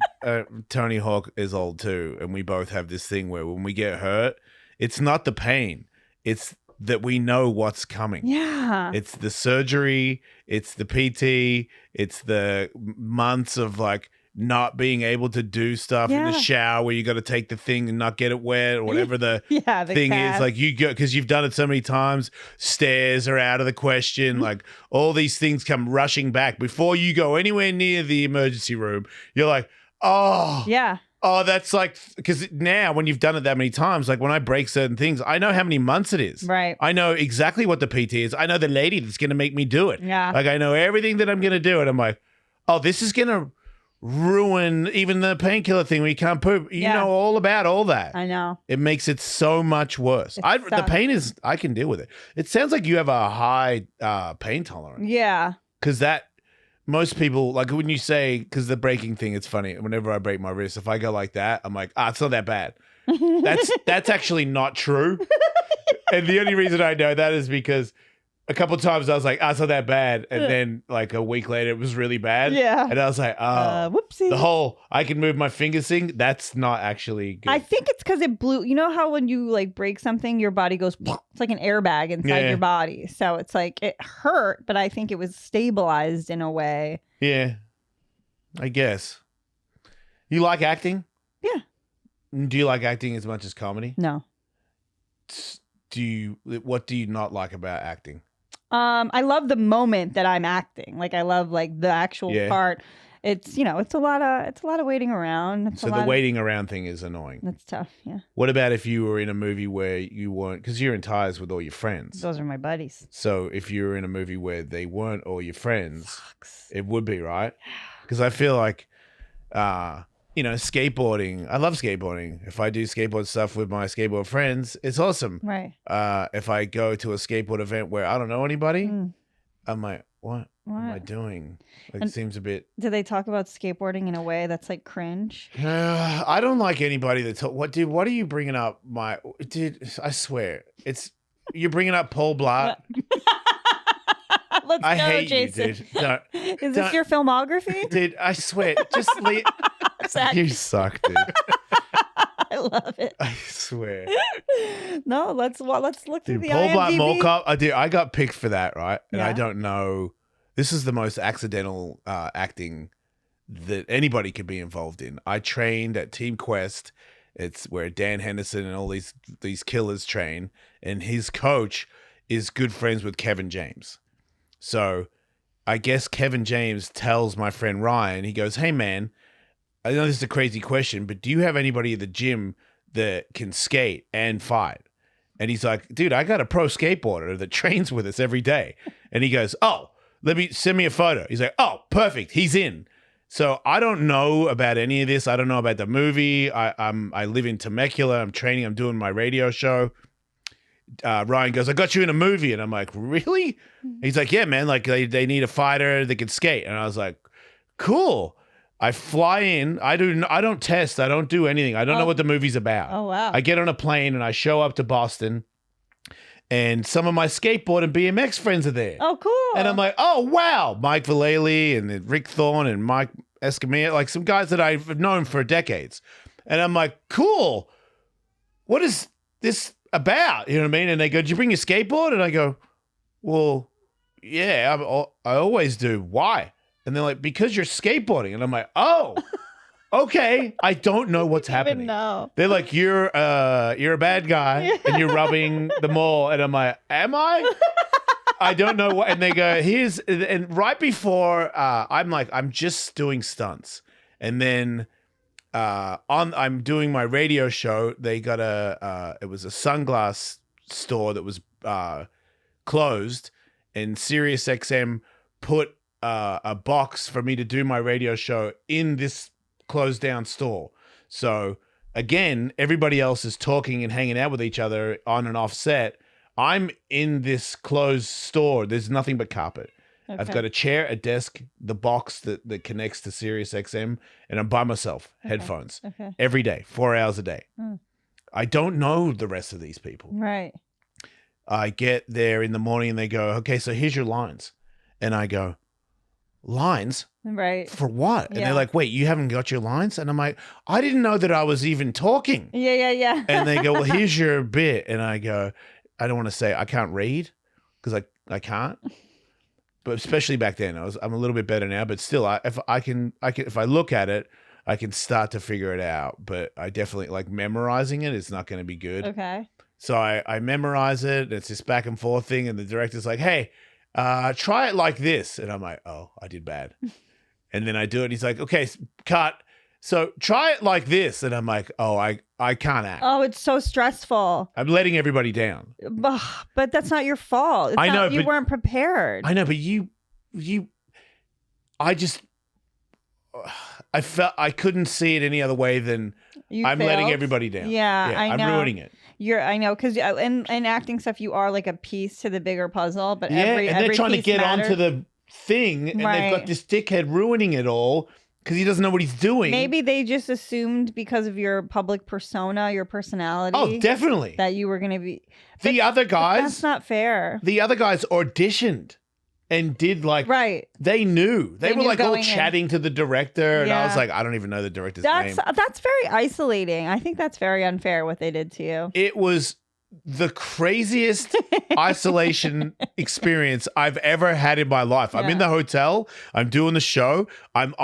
Tony Hawk is old too, and we both have this thing where when we get hurt, it's not the pain; it's that we know what's coming. Yeah. It's the surgery, it's the PT, it's the months of like not being able to do stuff in the Yeah. shower where you got to take the thing and not get it wet or whatever the Yeah, the thing cast. is. Like you go, because you've done it so many times, stairs are out of the question. Like all these things come rushing back before you go anywhere near the emergency room. You're like, oh, Yeah. Oh, that's like, because now when you've done it that many times, like when I break certain things, I know how many months it is. Right. I know exactly what the PT is. I know the lady that's going to make me do it. Yeah. Like I know everything that I'm going to do. And I'm like, oh, this is going to ruin even the painkiller thing where you can't poop. You Yeah. know all about all that. I know. It makes it so much worse. The sucks. pain is, I can deal with it. It sounds like you have a high pain tolerance. Yeah. Because that, most people, like when you say, because the breaking thing, it's funny. Whenever I break my wrist, if I go like that, I'm like, it's not that bad. That's actually not true. And the only reason I know that is because a couple of times I was like, it's not that bad. And then like a week later, it was really bad. Yeah. And I was like, whoopsie. the whole I can move my fingers thing, that's not actually good. I think it's because it blew. You know how when you like break something, your body goes, it's like an airbag inside your body. So it's like it hurt, but I think it was stabilized in a way. Yeah, I guess. You like acting? Yeah. Do you like acting as much as comedy? No. What do you not like about acting? I love the moment that I'm acting. Like I love like the actual part. It's it's a lot of waiting around. So the waiting around thing is annoying. That's tough. Yeah. What about if you were in a movie where you weren't, because you're in ties with all your friends. Those are my buddies. So if you were in a movie where they weren't all your friends, it would be, right? Because I feel like, skateboarding. I love skateboarding. If I do skateboard stuff with my skateboard friends, it's awesome. Right. If I go to a skateboard event where I don't know anybody, I'm like, what am I doing? Like, it seems a bit. Do they talk about skateboarding in a way that's like cringe? I don't like anybody that talk. What are you bringing up? I swear, you're bringing up Paul Blart. Let's I go, hate Jason. you, dude. No, Is this your filmography? dude? I swear, just leave. You suck, dude. I love it. I swear. No, let's look through the Paul Blart IMDb. Mall Cop. I got picked for that, right? And I Yeah. don't know. This is the most accidental acting that anybody could be involved in. I trained at Team Quest. It's where Dan Henderson and all these killers train, and his coach is good friends with Kevin James. So I guess Kevin James tells my friend Ryan, he goes, "Hey man, I know this is a crazy question, but do you have anybody at the gym that can skate and fight?" And he's like, "Dude, I got a pro skateboarder that trains with us every day." And he goes, "Oh, send me a photo." He's like, "Oh, perfect. He's in." So I don't know about any of this. I don't know about the movie. I live in Temecula. I'm training. I'm doing my radio show. Ryan goes, "I got you in a movie." And I'm like, "Really?" He's like, "Yeah, man. Like they need a fighter that can skate." And I was like, "Cool." I fly in. I don't test. I don't do anything. I don't know what the movie's about. Oh, wow. I get on a plane and I show up to Boston, and some of my skateboard and BMX friends are there. Oh, cool. And I'm like, "Oh, wow." Mike Vallely and then Rick Thorne and Mike Escamilla, like some guys that I've known for decades. And I'm like, "Cool. What is this about?" You know what I mean? And they go, "Did you bring your skateboard?" And I go, "Well, yeah, I always do. Why?" And they're like, "Because you're skateboarding." And I'm like, "Oh, okay." I don't know what's happening. No. They're like, you're a bad guy and you're rubbing the mall." And I'm like, "Am I?" I don't know what. And they go, and right before I'm like, I'm just doing stunts. And then I'm doing my radio show. They got it was a sunglass store that was closed, and SiriusXM put a box for me to do my radio show in this closed down store. So again, everybody else is talking and hanging out with each other on and off set. I'm in this closed store. There's nothing but carpet. Okay. I've got a chair, a desk, the box that connects to SiriusXM, and I'm by myself, headphones, every day, 4 hours a day. I don't know the rest of these people. Right. I get there in the morning and they go, "Okay, so here's your lines." And I go, "Lines? Right. For what?" And Yeah. they're like, "Wait, you haven't got your lines?" And I'm like, "I didn't know that I was even talking." Yeah. And they go, "Well, here's your bit." And I go, I don't want to say I can't read because I can't. But especially back then, I'm a little bit better now. But still, if I look at it, I can start to figure it out. But I definitely like memorizing it. It's not going to be good. Okay. So I memorize it. It's this back and forth thing, and the director's like, "Hey, try it like this," and I'm like, "Oh, I did bad." And then I do it. And he's like, "Okay, cut. So try it like this," and I'm like, "Oh, I can't act." Oh, it's so stressful. I'm letting everybody down. But that's not your fault. It's I know, you but- weren't prepared. I know, but I felt I couldn't see it any other way than You I'm letting failed. everybody down. Yeah, I know. I'm ruining it. I know, because in acting stuff, you are like a piece to the bigger puzzle. But Yeah, every and they're trying to piece get matters. onto the thing, and they've got Right. this dickhead ruining it all. because he doesn't know what he's doing. Maybe they just assumed because of your public persona, your personality. Oh, definitely. That you were going to be. The other guys. That's not fair. The other guys auditioned and did like. Right. They knew. They were like all going in. chatting to the director. And I Yeah. was like, I don't even know the director's name. That's very isolating. I think that's very unfair what they did to you. It was the craziest isolation experience I've ever had in my life. I'm in the hotel. I'm doing the show. I'm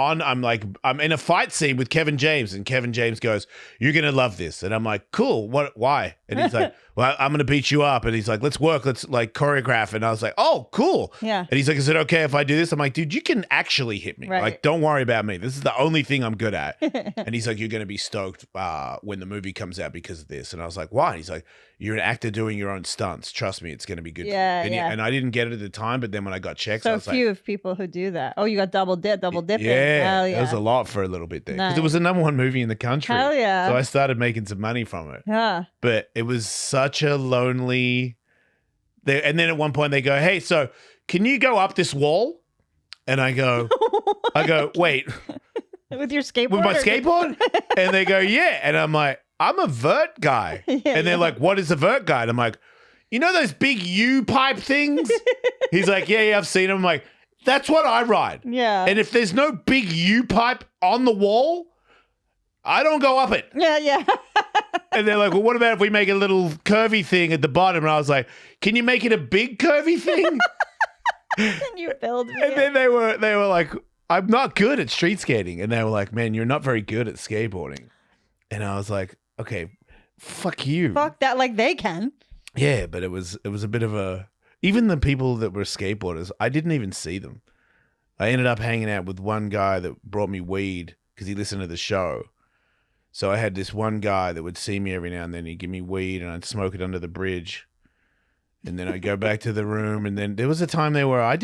in a fight scene with Kevin James, and Kevin James goes, "You're gonna love this," and I'm like, "Cool. What? Why?" And he's like, "Well, I'm gonna beat you up," and he's like, "Let's work. Let's like choreograph." And I was like, "Oh, cool." Yeah. And he's like, "Is it okay if I do this?" I'm like, "Dude, you can actually hit me. Right. Like, don't worry about me. This is the only thing I'm good at." And he's like, "You're gonna be stoked when the movie comes out because of this." And I was like, "Why?" And he's like, "You're an actor doing your own stunts. Trust me, it's going to be good." Yeah, and, yeah. And I didn't get it at the time, but then when I got checks, I So was few like, of people who do that. Oh, you got double dipping. yeah, Hell it yeah. was a lot for a little bit there. Because Nice. it was the #1 movie in the country. Hell yeah. So I started making some money from it. Yeah. But it was such a lonely... And then at one point they go, "Hey, so can you go up this wall?" And I go, "Wait, With your skateboard? with my or- skateboard?" And they go, "Yeah." And I'm like, "I'm a vert guy." Yeah, And they're like, "What is a vert guy?" And I'm like, "You know those big U-pipe things?" He's like, yeah, I've seen them. I'm like, "That's what I ride." Yeah. And if there's no big U-pipe on the wall, I don't go up it. Yeah. And they're like, "Well, what about if we make a little curvy thing at the bottom?" And I was like, "Can you make it a big curvy thing?" Can you build me? And then they were like, "I'm not good at street skating." And they were like, "Man, you're not very good at skateboarding." And I was like, "Okay, fuck you." Fuck that, like they can. Yeah, but it was a bit of a... Even the people that were skateboarders, I didn't even see them. I ended up hanging out with one guy that brought me weed because he listened to the show. So I had this one guy that would see me every now and then. He'd give me weed and I'd smoke it under the bridge. And then I'd go back to the room. And then there was a time there where I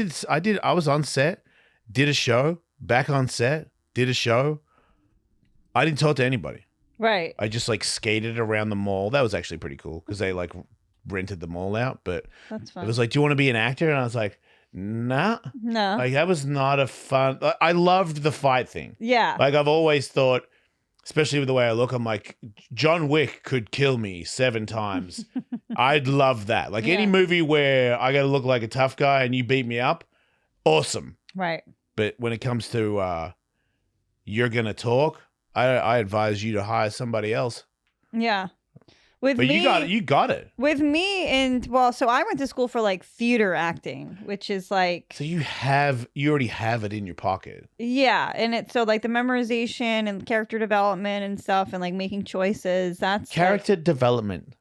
was on set, did a show, back on set, did a show. I didn't talk to anybody. Right. I just like skated around the mall. That was actually pretty cool because they like rented the mall out. But That's fun. it was like, "Do you want to be an actor?" And I was like, "Nah." No. Like that was not a fun... I loved the fight thing. Yeah. Like I've always thought, especially with the way I look, I'm like, John Wick could kill me 7 times. I'd love that. Like any Yeah. movie where I got to look like a tough guy and you beat me up, awesome. Right. But when it comes to you're going to talk, I advise you to hire somebody else. Yeah. With But me, you got it. With me, so I went to school for like theater acting, which is like, So you already have it in your pocket. yeah. And it's so like the memorization and character development and stuff and like making choices. That's Character development.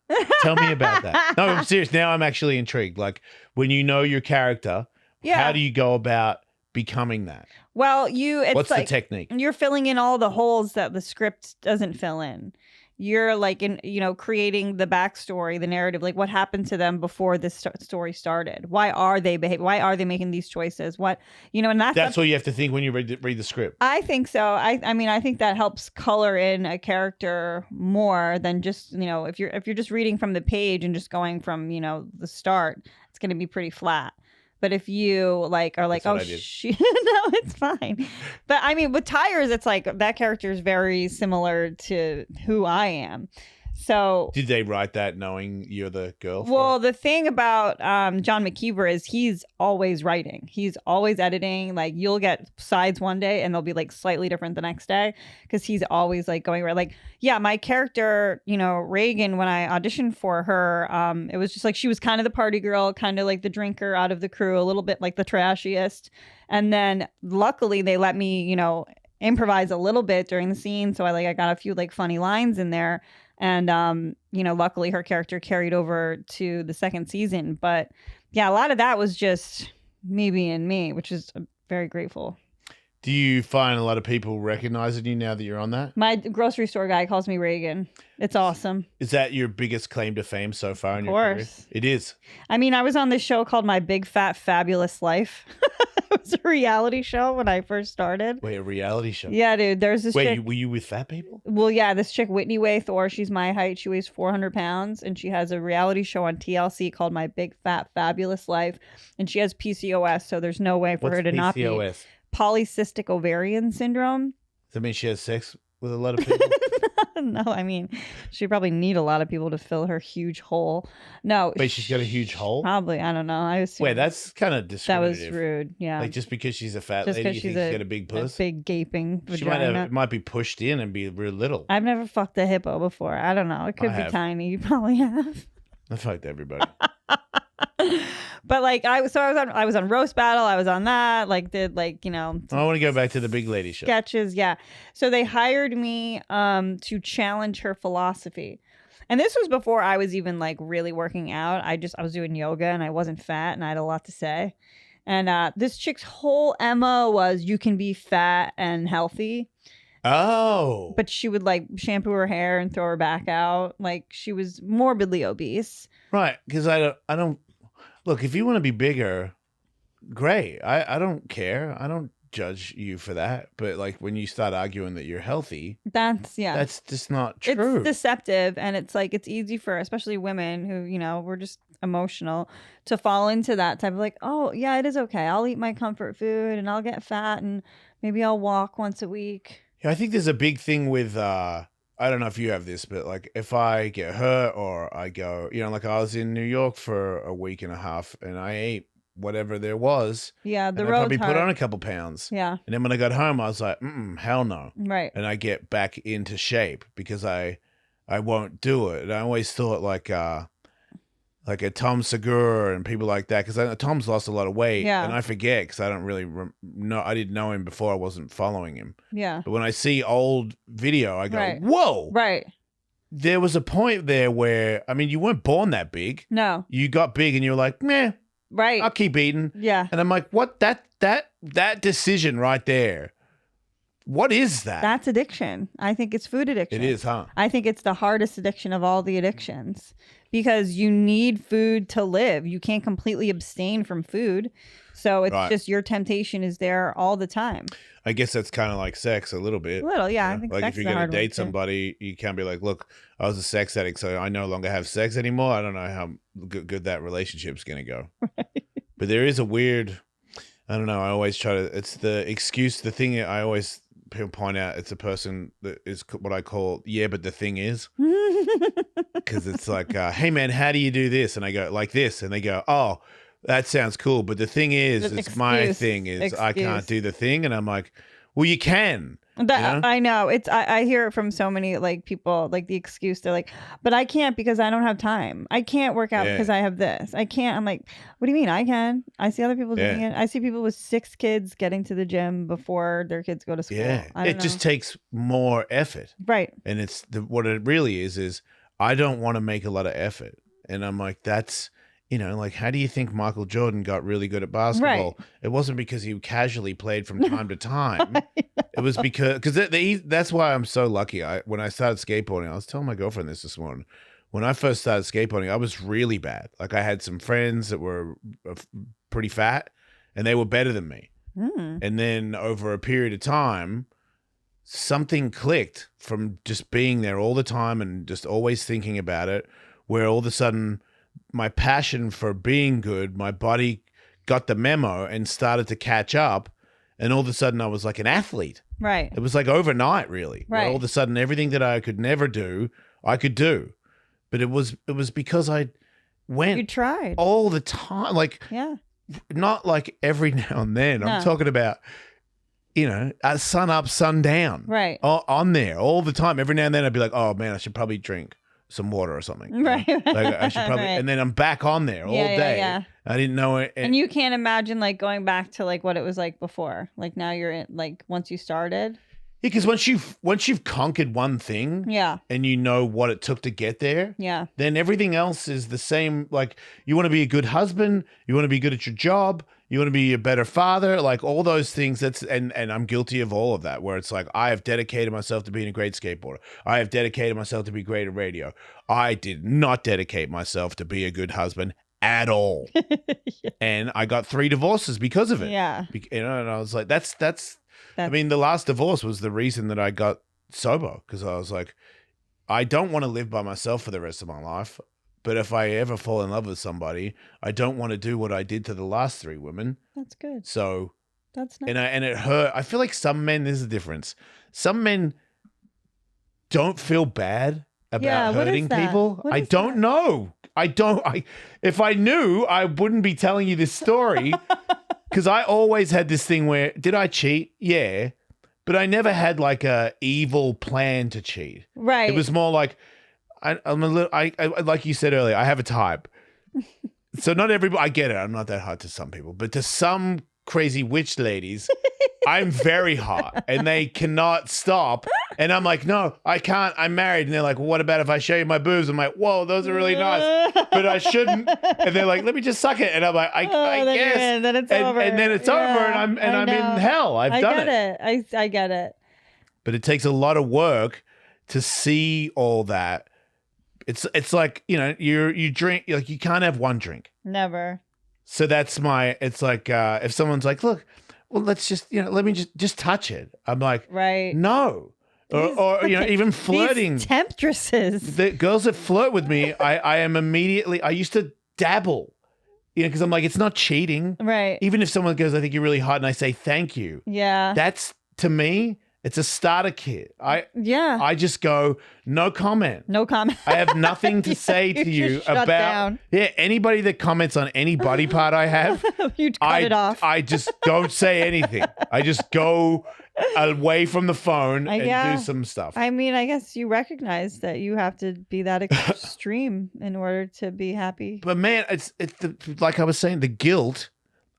Tell me about that. No, I'm serious. Now I'm actually intrigued. Like when you know your character, Yeah. how do you go about becoming that? Well, it's What's like the technique? you're filling in all the holes that the script doesn't fill in. You're like creating the backstory, the narrative, like what happened to them before this story started. Why are they Why are they making these choices? What, and That's what you have to think when you read the script. I think so. I mean, I think that helps color in a character more than just, if you're just reading from the page and just going from, the start, it's going to be pretty flat. But if you are like, That's "Oh, what I did. shit," no, it's fine. But I mean, with Tires, it's like that character is very similar to who I am. So, Did they write that knowing you're the girl? well, the thing about John McKeever is he's always writing. He's always editing. Like you'll get sides one day and they'll be like slightly different the next day because he's always like going right. Like, yeah, my character, Reagan, when I auditioned for her, it was just like she was kind of the party girl, kind of like the drinker out of the crew, a little bit like the trashiest. And then luckily they let me, improvise a little bit during the scene. So I got a few like funny lines in there. And, luckily her character carried over to the second season. But yeah, a lot of that was just me being me, which is very grateful. Do you find a lot of people recognizing you now that you're on that? My grocery store guy calls me Reagan. It's awesome. Is that your biggest claim to fame so far in Of your career? course. It is. I mean, I was on this show called My Big Fat Fabulous Life. It was a reality show when I first started. Wait, a reality show? Yeah, dude. There's this chick. Were you with fat people? Well, yeah, this chick, Whitney Way-Thor, she's my height. She weighs 400 pounds, and she has a reality show on TLC called My Big Fat Fabulous Life, and she has PCOS, so there's no way for What's her to not be. PCOS? Polycystic ovarian syndrome. that mean she has sex with a lot of people? No, I mean, she probably need a lot of people to fill her huge hole. No, Wait, she's got a huge hole? Probably. I don't know. I assume Wait, that's kind of that discriminative. was rude. Yeah, Like just because she's a fat just lady, you because think she's she's got a big puss? big gaping She vagina. it might be pushed in and be real little. I've never fucked a hippo before. I don't know. It could I be have. tiny. You probably have. I fucked everybody. But like I was on roast battle. I was on that. Like did like I want to go back to the big lady show. sketches. Yeah. So they hired me to challenge her philosophy. And this was before I was even like really working out. I was doing yoga and I wasn't fat and I had a lot to say. And this chick's whole MO was you can be fat and healthy. Oh. But she would like shampoo her hair and throw her back out. Like she was morbidly obese. Right, because I don't look, if you want to be bigger, great. I don't care. I don't judge you for that. But like when you start arguing that you're healthy, That's just not true. It's deceptive, and it's like it's easy for especially women who, we're just emotional to fall into that type of like, oh yeah, it is okay. I'll eat my comfort food and I'll get fat and maybe I'll walk once a week. Yeah, I think there's a big thing with I don't know if you have this, but like if I get hurt or I go, like I was in New York for a week and a half and I ate whatever there was. Yeah, and I probably put on a couple pounds. Yeah. And then when I got home, I was like, hell no. Right. And I get back into shape because I won't do it. And I always thought like a Tom Segura and people like that, because Tom's lost a lot of weight. Yeah. And I forget because I don't really know. I didn't know him before. I wasn't following him. Yeah. But when I see old video, I go, Right. whoa. Right. There was a point there where, I mean, you weren't born that big. No. You got big and you were like, meh, Right. I'll keep eating. Yeah. And I'm like, what? That decision right there. What is that? That's addiction. I think it's food addiction. It is, huh? I think it's the hardest addiction of all the addictions because you need food to live. You can't completely abstain from food. So it's just your temptation is there all the time. I guess that's kind of like sex a little bit. A little, yeah. I think like sex if you're is a going hard to one, date too. somebody, you can't be like, look, I was a sex addict, so I no longer have sex anymore. I don't know how good that relationship's going to go. Right. But there is a weird, I don't know. I always try to, it's the excuse, the thing I always people point out, it's a person that is what I call, yeah, but the thing is. Because it's like, hey, man, how do you do this? And I go, like this. And they go, oh, that sounds cool. But the thing is, my thing is I can't do the thing. And I'm like, well, you can. I know. I hear it from so many like people, like the excuse. They're like, but I can't because I don't have time. I can't work out because I have this. I can't. I'm like, what do you mean? I can. I see other people doing it. I see people with 6 kids getting to the gym before their kids go to school. Yeah. It just takes more effort. Right. And it's what it really is I don't want to make a lot of effort. And I'm like, that's, like, how do you think Michael Jordan got really good at basketball? Right. It wasn't because he casually played from time to time. It was because that's why I'm so lucky. When I started skateboarding, I was telling my girlfriend this morning. When I first started skateboarding, I was really bad. Like I had some friends that were pretty fat and they were better than me. And then over a period of time, something clicked from just being there all the time and just always thinking about it, where all of a sudden my passion for being good, my body got the memo and started to catch up. And all of a sudden I was like an athlete. Right. It was like overnight, really. Right. All of a sudden everything that I could never do, I could do. But it was because I went you tried all the time. Like, not like every now and then. No. I'm talking about, sun up, sun down. Right. On there all the time. Every now and then I'd be like, oh man, I should probably drink some water or something. Right. Like I should probably, and then I'm back on there all day. Yeah. I didn't know it. And you can't imagine like going back to like what it was like before. Like now you're in, like once you started. Yeah, because once you've conquered one thing, and you know what it took to get there, then everything else is the same. Like you want to be a good husband, you want to be good at your job, you want to be a better father, like all those things. And I'm guilty of all of that. Where it's like I have dedicated myself to being a great skateboarder. I have dedicated myself to be great at radio. I did not dedicate myself to be a good husband at all, and I got 3 divorces because of it. Yeah, and I was like, that's. I mean, the last divorce was the reason that I got sober, because I was like, I don't want to live by myself for the rest of my life. But if I ever fall in love with somebody, I don't want to do what I did to the last 3 women. That's good. So That's nice. and it hurt. I feel like some men, there's a difference. Some men don't feel bad about what is hurting that? people. What I is don't that? know. If I knew, I wouldn't be telling you this story because I always had this thing where, did I cheat? Yeah. But I never had like a evil plan to cheat. Right. It was more like, I'm a little, I like you said earlier, I have a type. So not everybody, I get it. I'm not that hot to some people, but to some crazy witch ladies, I'm very hot and they cannot stop. And I'm like, no, I can't. I'm married. And they're like, well, what about if I show you my boobs? I'm like, whoa, those are really nice, but I shouldn't. And they're like, let me just suck it. And I'm like, I guess. Then it's and, over. and then it's over and I'm in hell. I've done it. I get it. But it takes a lot of work to see all that. It's like, you drink, like you can't have one drink. Never. So that's it's like, if someone's like, look, well, let's just, let me just touch it. I'm like, Right. no. Or even flirting. These temptresses. The girls that flirt with me, I am immediately, I used to dabble, because I'm like, it's not cheating. Right. Even if someone goes, I think you're really hot, and I say, thank you. Yeah. That's, to me, it's a starter kit. I just go, no comment. No comment. I have nothing to say to you just shut about down. Anybody that comments on any body part I have. You'd cut it off. I just don't say anything. I just go away from the phone and do some stuff. I mean, I guess you recognize that you have to be that extreme in order to be happy. But man, it's like I was saying, the guilt.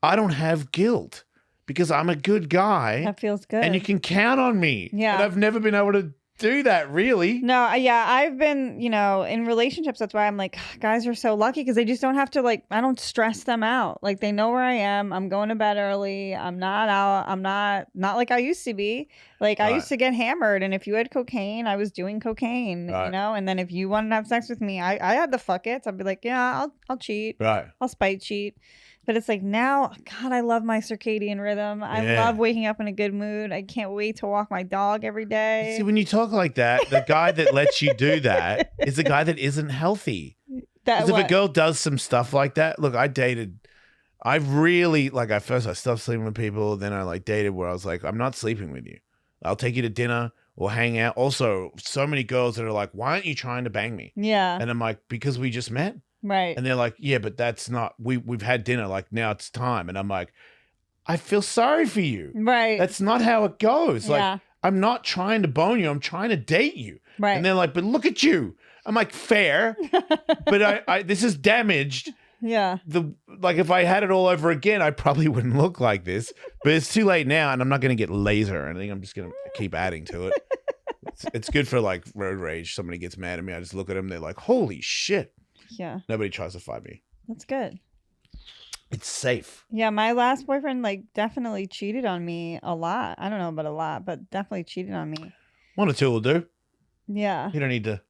I don't have guilt because I'm a good guy. That feels good. And you can count on me. Yeah. And I've never been able to do that, really. No, yeah, I've been, in relationships. That's why I'm like, guys are so lucky because they just don't have to, I don't stress them out. Like, they know where I am. I'm going to bed early. I'm not out. I'm not like I used to be. Like, I used to get hammered. And if you had cocaine, I was doing cocaine, and then if you wanted to have sex with me, I had the fuck it. So I'd be like, yeah, I'll cheat. Right. I'll spite cheat. But it's like now, God, I love my circadian rhythm. I love waking up in a good mood. I can't wait to walk my dog every day. See, when you talk like that, the guy that lets you do that is the guy that isn't healthy. Because if a girl does some stuff like that, look, I really, at first I stopped sleeping with people. Then I dated where I was like, I'm not sleeping with you. I'll take you to dinner or hang out. Also, so many girls that are like, why aren't you trying to bang me? Yeah. And I'm like, because we just met. Right. And they're like, yeah, but that's not, we've had dinner. Like, now it's time. And I'm like, I feel sorry for you. Right. That's not how it goes. Yeah. Like, I'm not trying to bone you. I'm trying to date you. Right. And they're like, but look at you. I'm like, fair. But I this is damaged. Yeah. If I had it all over again, I probably wouldn't look like this. But it's too late now, and I'm not going to get laser. I think I'm just going to keep adding to it. It's good for road rage. Somebody gets mad at me. I just look at them. They're like, holy shit. Yeah. Nobody tries to fight me. That's good. It's safe. Yeah, my last boyfriend definitely cheated on me a lot. I don't know about a lot, but definitely cheated on me. One or two will do. Yeah. You don't need to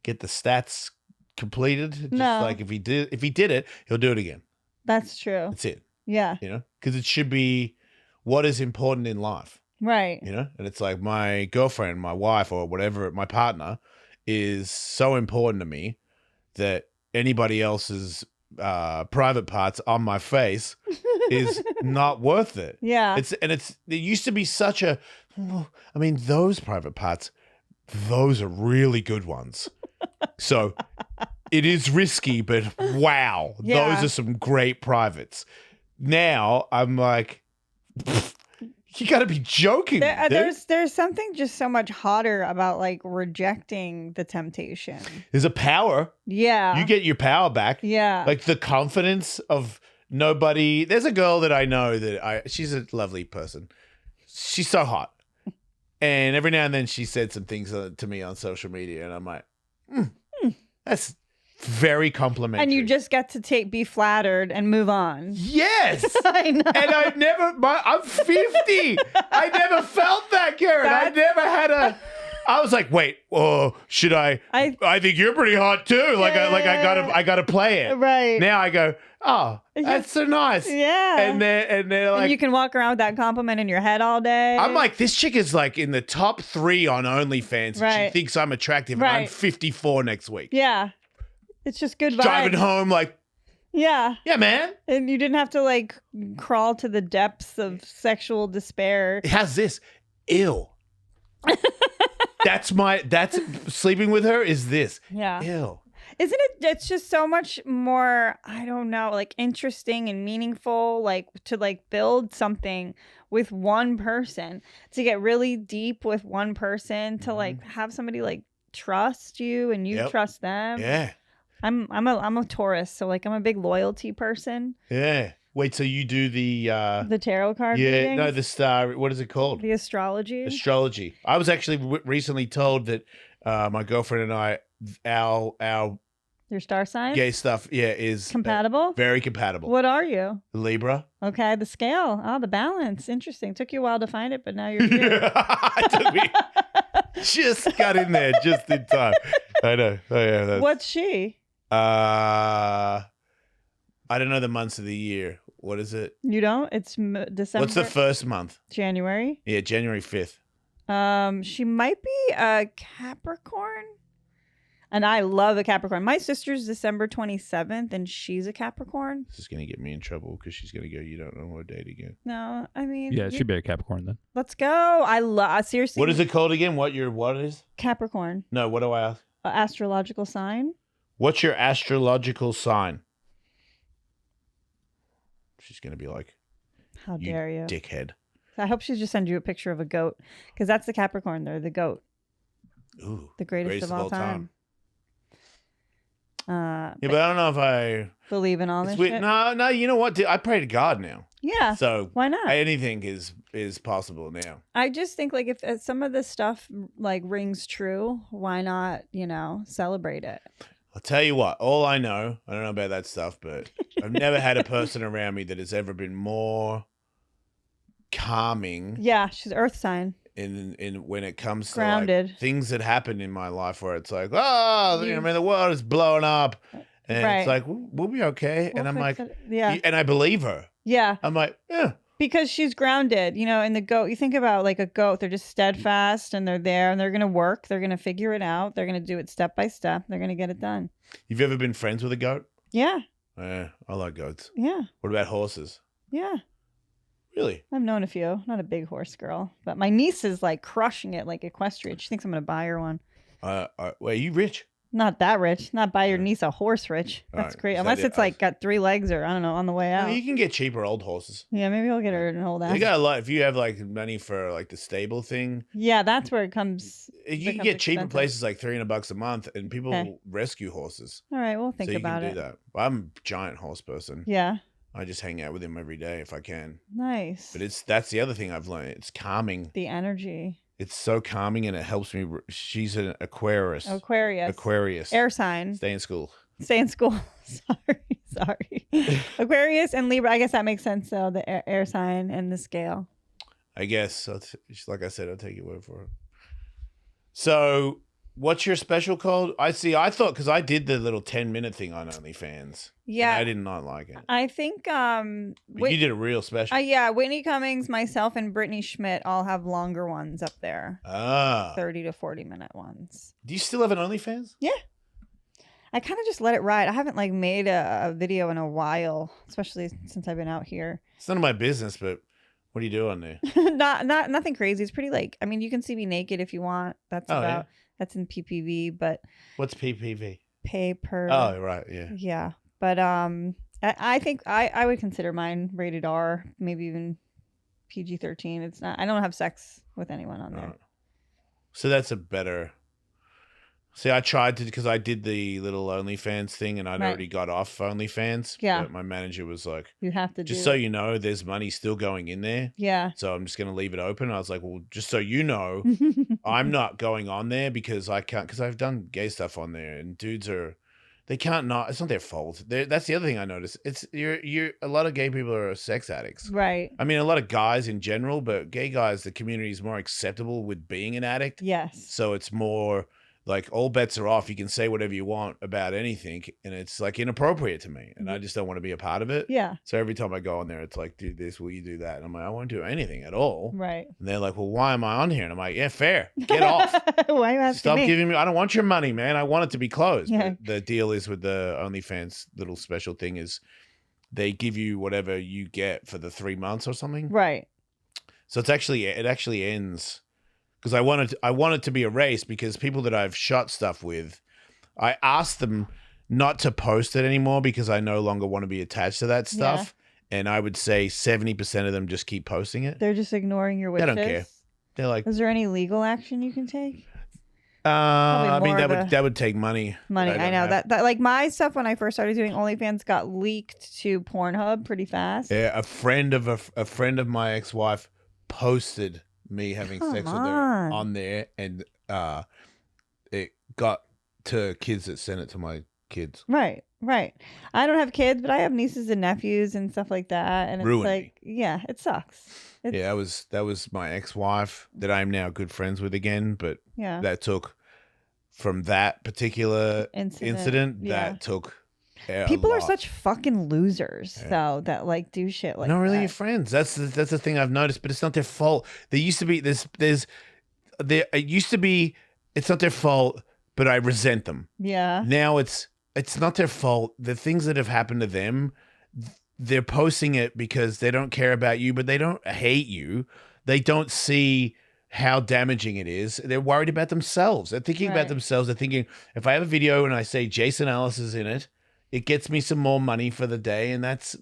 get the stats completed. Just No. if he did it, he'll do it again. That's true. That's it. Yeah. Because it should be what is important in life. Right. And it's like my girlfriend, my wife, or whatever, my partner is so important to me that anybody else's private parts on my face is not worth it. Yeah. It used to be such a, those private parts, those are really good ones. So it is risky, but wow, those are some great privates. Now I'm like, you got to be joking. There's something just so much hotter about rejecting the temptation. There's a power. Yeah. You get your power back. Yeah. The confidence of nobody. There's a girl that I know she's a lovely person. She's so hot. And every now and then she said some things to me on social media. And I'm like, that's very complimentary. And you just get to be flattered and move on. Yes. I know. And I'm 50. I never felt that, Kerryn. I never had I was like, wait, should I think you're pretty hot too. I gotta play it. Right. Now I go, oh, that's so nice. Yeah. And they're like, and you can walk around with that compliment in your head all day. I'm like, this chick is in the top 3 on OnlyFans. Right. And she thinks I'm attractive. Right. And I'm 54 next week. Yeah. It's just good vibes. Driving home Yeah. Yeah, man. And you didn't have to like crawl to the depths of sexual despair. How's this? Ew. That's sleeping with her is this. Yeah. Ew. Isn't it? It's just so much more, I don't know, like interesting and meaningful, like to like build something with one person, to get really deep with one person, to like have somebody like trust you and you trust them. Yeah. I'm a Taurus, so like I'm a big loyalty person. Yeah. Wait, so you do the tarot card yeah, readings? no, the star, what is it called? The astrology. Astrology. I was actually recently told that my girlfriend and I, our Your star sign? gay stuff, is Compatible? very compatible. What are you? Libra. Okay, the scale. Oh, the balance. Interesting. Took you a while to find it, but now you're here. It took me just got in there just in time. I know. Oh, yeah, What's she? I don't know the months of the year. What is it? You don't? It's December. What's the first month? January. Yeah, January 5th. She might be a Capricorn. And I love a Capricorn. My sister's December 27th, and she's a Capricorn. This is going to get me in trouble because she's going to go, you don't know what date again. No, I mean. Yeah, it should be a Capricorn then. Let's go. I love, seriously. What is it called again? What is? Capricorn. No, what do I ask? Astrological sign. What's your astrological sign? She's going to be like, How dare you? dickhead. I hope she just sends you a picture of a goat, because that's the Capricorn. They're the goat. Ooh, The greatest of all time. Yeah, but I don't know if I believe in all this weird. shit. No, you know what? I pray to God now. Yeah. So why not? Anything is possible now. I just think like if some of this stuff like rings true, why not, celebrate it? I'll tell you what, all I don't know about that stuff, but I've never had a person around me that has ever been more calming. Yeah, she's earth sign. In when it comes to grounded like, things that happen in my life where it's like, the world is blowing up, and it's like we'll be okay, and I'm like, yeah, and I believe her. Yeah, I'm like, yeah, because she's grounded. And the goat. You think about like a goat; they're just steadfast, and they're there, and they're gonna work. They're gonna figure it out. They're gonna do it step by step. They're gonna get it done. You've ever been friends with a goat? Yeah. Yeah, I like goats. Yeah. What about horses? Yeah. Really? I've known a few. Not a big horse girl, but my niece is like crushing it, like equestrian. She thinks I'm gonna buy her one. Wait, are you rich? Not that rich. Not buy your niece a horse rich. That's great. Unless it's like got 3 legs or I don't know on the way out. No, you can get cheaper old horses. Yeah, maybe I'll get her an old ass. They got a lot. If you have like money for like the stable thing. Yeah, that's where it comes. You can get cheaper places like $300 a month, and people rescue horses. All right, we'll think about it. So you can do that. I'm a giant horse person. Yeah. I just hang out with him every day if I can. Nice. But that's the other thing I've learned. It's calming. The energy. It's so calming, and it helps me. She's an Aquarius. Aquarius. Air sign. Stay in school. Sorry. Aquarius and Libra. I guess that makes sense though. The air sign and the scale. I guess. Like I said, I'll take your word for it. So, what's your special called? I thought because I did the little 10-minute thing on OnlyFans. Yeah. I did not like it. I think you did a real special. Yeah, Whitney Cummings, myself, and Brittany Schmidt all have longer ones up there. 30 to 40-minute ones. Do you still have an OnlyFans? Yeah. I kind of just let it ride. I haven't like made a video in a while, especially since I've been out here. It's none of my business, but what do you do on there? Nothing crazy. It's pretty like, I mean, you can see me naked if you want. That's that's in PPV, but what's PPV? Pay per. Oh, right, yeah. Yeah, but I think I would consider mine rated R, maybe even PG-13. It's not. I don't have sex with anyone on there. So that's a better. See, I tried to because I did the little OnlyFans thing, and I'd already got off OnlyFans. Yeah. But my manager was like, "You have to just so you know, there's money still going in there. Yeah. So I'm just gonna leave it open." I was like, "Well, just so you know, I'm not going on there because I can't because I've done gay stuff on there, and dudes they can't not. It's not their fault. That's the other thing I noticed. It's you're a lot of gay people are sex addicts, right? I mean, a lot of guys in general, but gay guys, the community is more acceptable with being an addict. Yes. So it's more. like all bets are off. You can say whatever you want about anything, and it's like inappropriate to me, and I just don't want to be a part of it. Yeah. So every time I go on there, it's like, do this, will you do that? And I'm like, I won't do anything at all. Right. And they're like, well, why am I on here? And I'm like, yeah, fair. Get off. Why are you asking Stop me? giving me. I don't want your money, man. I want it to be closed. Yeah. But the deal is with the OnlyFans little special thing is they give you whatever you get for the 3 months or something. Right. So it actually ends because I wanted to be erased because people that I've shot stuff with, I asked them not to post it anymore because I no longer want to be attached to that stuff. Yeah. And I would say 70% of them just keep posting it. They're just ignoring your wishes. They don't care. They're like, is there any legal action you can take? I mean that would take money. I know that like my stuff when I first started doing OnlyFans got leaked to Pornhub pretty fast. Yeah, a friend of my ex-wife posted me having sex with her on there, and it got to kids that sent it to my kids. Right. I don't have kids, but I have nieces and nephews and stuff like that, and it's like, yeah, it sucks. Yeah, that was my ex-wife that I'm now good friends with again, but that took from that particular incident that took people are such fucking losers though that like do shit like not really that. Your friends. That's the thing I've noticed, but it's not their fault. There used to be it's not their fault, but I resent them. Yeah. Now it's not their fault. The things that have happened to them, they're posting it because they don't care about you, but they don't hate you. They don't see how damaging it is. They're worried about themselves. They're thinking about themselves. They're thinking, if I have a video and I say Jason Ellis is in it, it gets me some more money for the day, and that's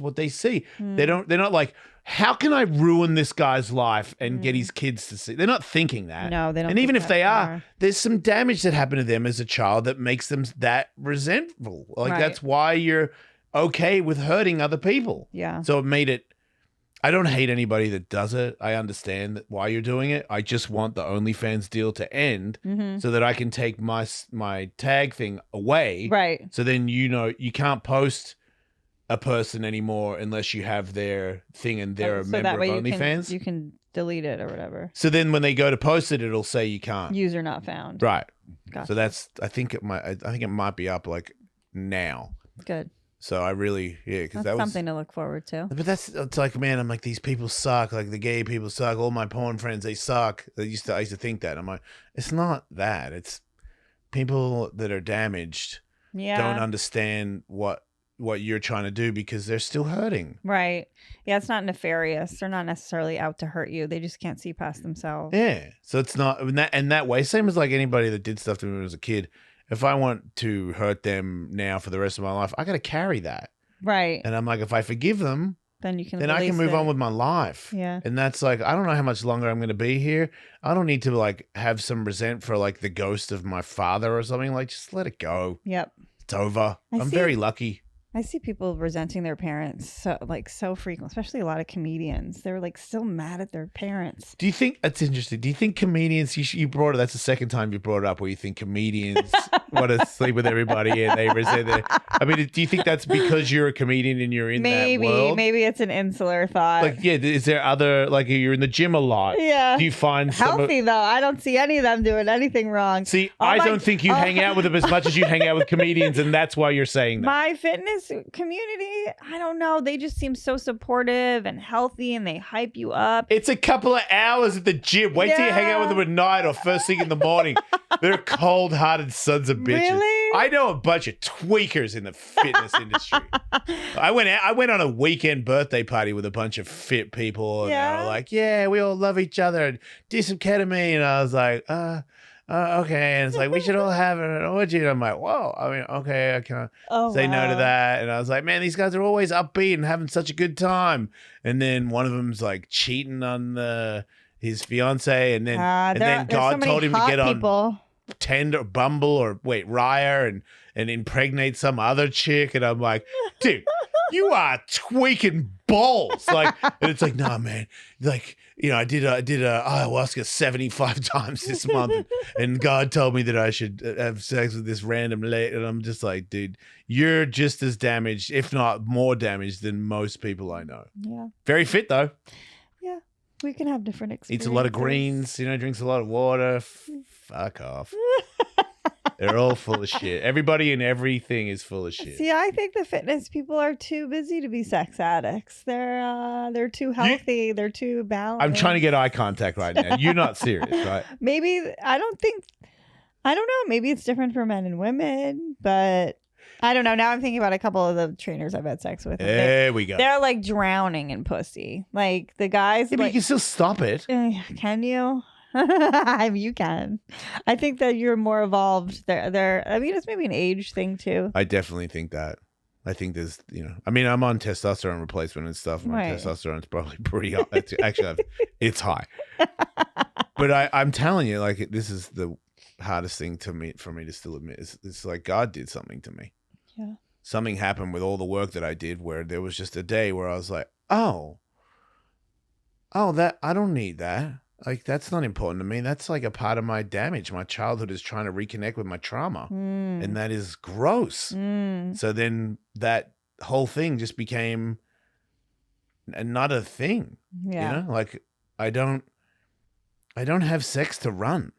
what they see. They're not like, how can I ruin this guy's life and get his kids to see? They're not thinking that. No, they don't. And even if they are, there's some damage that happened to them as a child that makes them that resentful. Like that's why you're okay with hurting other people. Yeah. So it made it. I don't hate anybody that does it. I understand why you're doing it. I just want the OnlyFans deal to end so that I can take my tag thing away. Right. So then you can't post a person anymore unless you have their thing and they're a member of OnlyFans. You can delete it or whatever. So then when they go to post it, it'll say you can't. User not found. Right. Gotcha. So I think it might be up like now. Good. So I really, because that was something to look forward to. But it's like, man, I'm like, these people suck. Like the gay people suck. All my porn friends, they suck. I used to think that. I'm like, it's not that. It's people that are damaged. Yeah. Don't understand what you're trying to do because they're still hurting. Right. Yeah, it's not nefarious. They're not necessarily out to hurt you. They just can't see past themselves. Yeah. So it's not in that way. Same as like anybody that did stuff to me when I was a kid. If I want to hurt them now for the rest of my life, I got to carry that. Right. And I'm like, if I forgive them, then I can move on with my life. Yeah. And that's like, I don't know how much longer I'm going to be here. I don't need to like have some resent for like the ghost of my father or something. Like, just let it go. Yep. It's over. I'm very lucky. I see people resenting their parents so frequent, especially a lot of comedians. They're like still mad at their parents. Do you think that's interesting? Do you think comedians? You brought it. That's the second time you brought it up where you think comedians want to sleep with everybody and they resent their. I mean, do you think that's because you're a comedian and you're in that world? Maybe it's an insular thought. Like, yeah, is there other like you're in the gym a lot? Yeah. Do you find healthy though? I don't see any of them doing anything wrong. See, I don't think you hang out with them as much as you hang out with comedians, and that's why you're saying that. My fitness community. I don't know. They just seem so supportive and healthy and they hype you up. It's a couple of hours at the gym. Wait till you hang out with them at night or first thing in the morning. They're cold-hearted sons of bitches. Really? I know a bunch of tweakers in the fitness industry. I went on a weekend birthday party with a bunch of fit people and they were like, yeah, we all love each other and do some ketamine. And I was like, okay. And it's like, we should all have an orgy. And I'm like, whoa. I mean, okay, I can't say no to that. And I was like, man, these guys are always upbeat and having such a good time. And then one of them's like cheating on his fiance. And then God told him to get on Tinder, Bumble, or Raya and impregnate some other chick. And I'm like, dude, you are tweaking balls. Like, and it's like, nah, man. Like, you know, I did ayahuasca 75 times this month, and God told me that I should have sex with this random lady, and I'm just like, dude, you're just as damaged, if not more damaged, than most people I know. Yeah. Very fit though. Yeah, we can have different experiences. Eats a lot of greens, drinks a lot of water. Fuck off. They're all full of shit. Everybody and everything is full of shit. See, I think the fitness people are too busy to be sex addicts. They're too healthy. They're too balanced. I'm trying to get eye contact right now. You're not serious, right? Maybe I don't know. Maybe it's different for men and women, but I don't know. Now I'm thinking about a couple of the trainers I've had sex with. There we go. They're like drowning in pussy. Like the guys. Yeah, but you can still stop it. Can you? You can. I think that you're more evolved. I mean, it's maybe an age thing too. I definitely think that. I think there's, I mean, I'm on testosterone replacement and stuff. My testosterone's probably pretty high. It's high. But I'm telling you, like, this is the hardest thing for me to still admit. It's like God did something to me. Yeah. Something happened with all the work that I did where there was just a day where I was like, oh, that I don't need that. Like, that's not important to me. That's like a part of my damage. My childhood is trying to reconnect with my trauma. And that is gross. So then that whole thing just became another thing. Yeah. Like I don't have sex to run.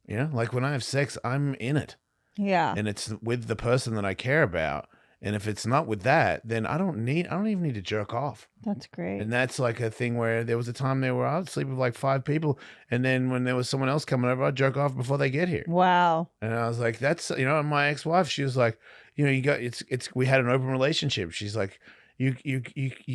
Like when I have sex, I'm in it. Yeah. And it's with the person that I care about. And if it's not with that, then I don't even need to jerk off. That's great. And that's like a thing where there was a time there where I would sleep with like 5 people. And then when there was someone else coming over, I'd jerk off before they get here. Wow. And I was like, that's, and my ex-wife, she was like, we had an open relationship. She's like, you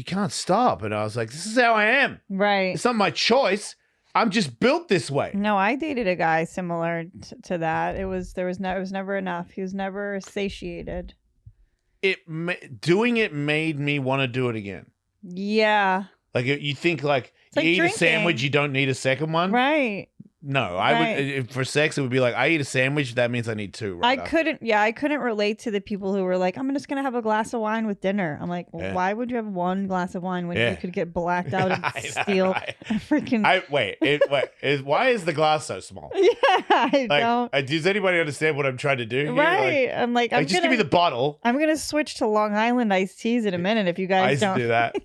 can't stop. And I was like, this is how I am. Right. It's not my choice. I'm just built this way. No, I dated a guy similar to that. It was never enough. He was never satiated. Doing it made me want to do it again. Yeah. Like you think like you eat drinking. a sandwich, you don't need a second one. Right. No, I would for sex. It would be like I eat a sandwich. That means I need 2. Right I couldn't relate to the people who were like, I'm just gonna have a glass of wine with dinner. I'm like, why would you have 1 glass of wine when you could get blacked out and steal a freaking? Why is the glass so small? Yeah, I don't. Does anybody understand what I'm trying to do? Here? Right. I'm like, just give me the bottle. I'm gonna switch to Long Island iced teas in a minute if you guys don't do that.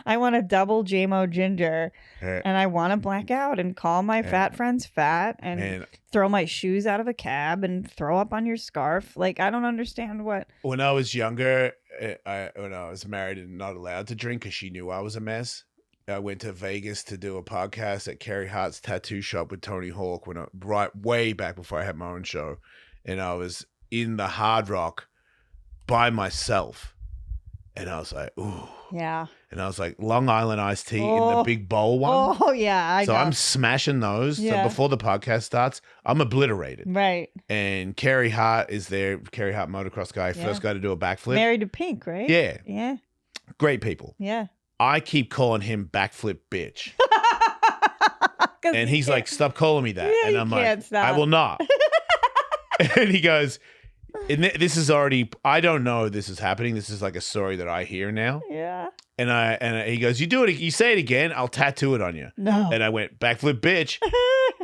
I want a double JMO ginger, and I want to black out and call my fat friends fat and throw my shoes out of a cab and throw up on your scarf. Like, I don't understand what. When I was younger, when I was married and not allowed to drink because she knew I was a mess, I went to Vegas to do a podcast at Carrie Hart's tattoo shop with Tony Hawk way back before I had my own show, and I was in the Hard Rock by myself, and I was like, ooh. Yeah. And I was like, Long Island iced tea in the big bowl one. Oh, yeah. So I'm smashing those. Yeah. So before the podcast starts, I'm obliterated. Right. And Kerry Hart is there. Kerry Hart, motocross guy, first guy to do a backflip. Married to Pink, right? Yeah. Yeah. Great people. Yeah. I keep calling him backflip bitch. And he's like, stop calling me that. Yeah, and I'm like, stop. I will not. And he goes, and this is already, I don't know this is happening. This is like a story that I hear now. Yeah. And he goes, you say it again, I'll tattoo it on you. No. And I went, backflip bitch.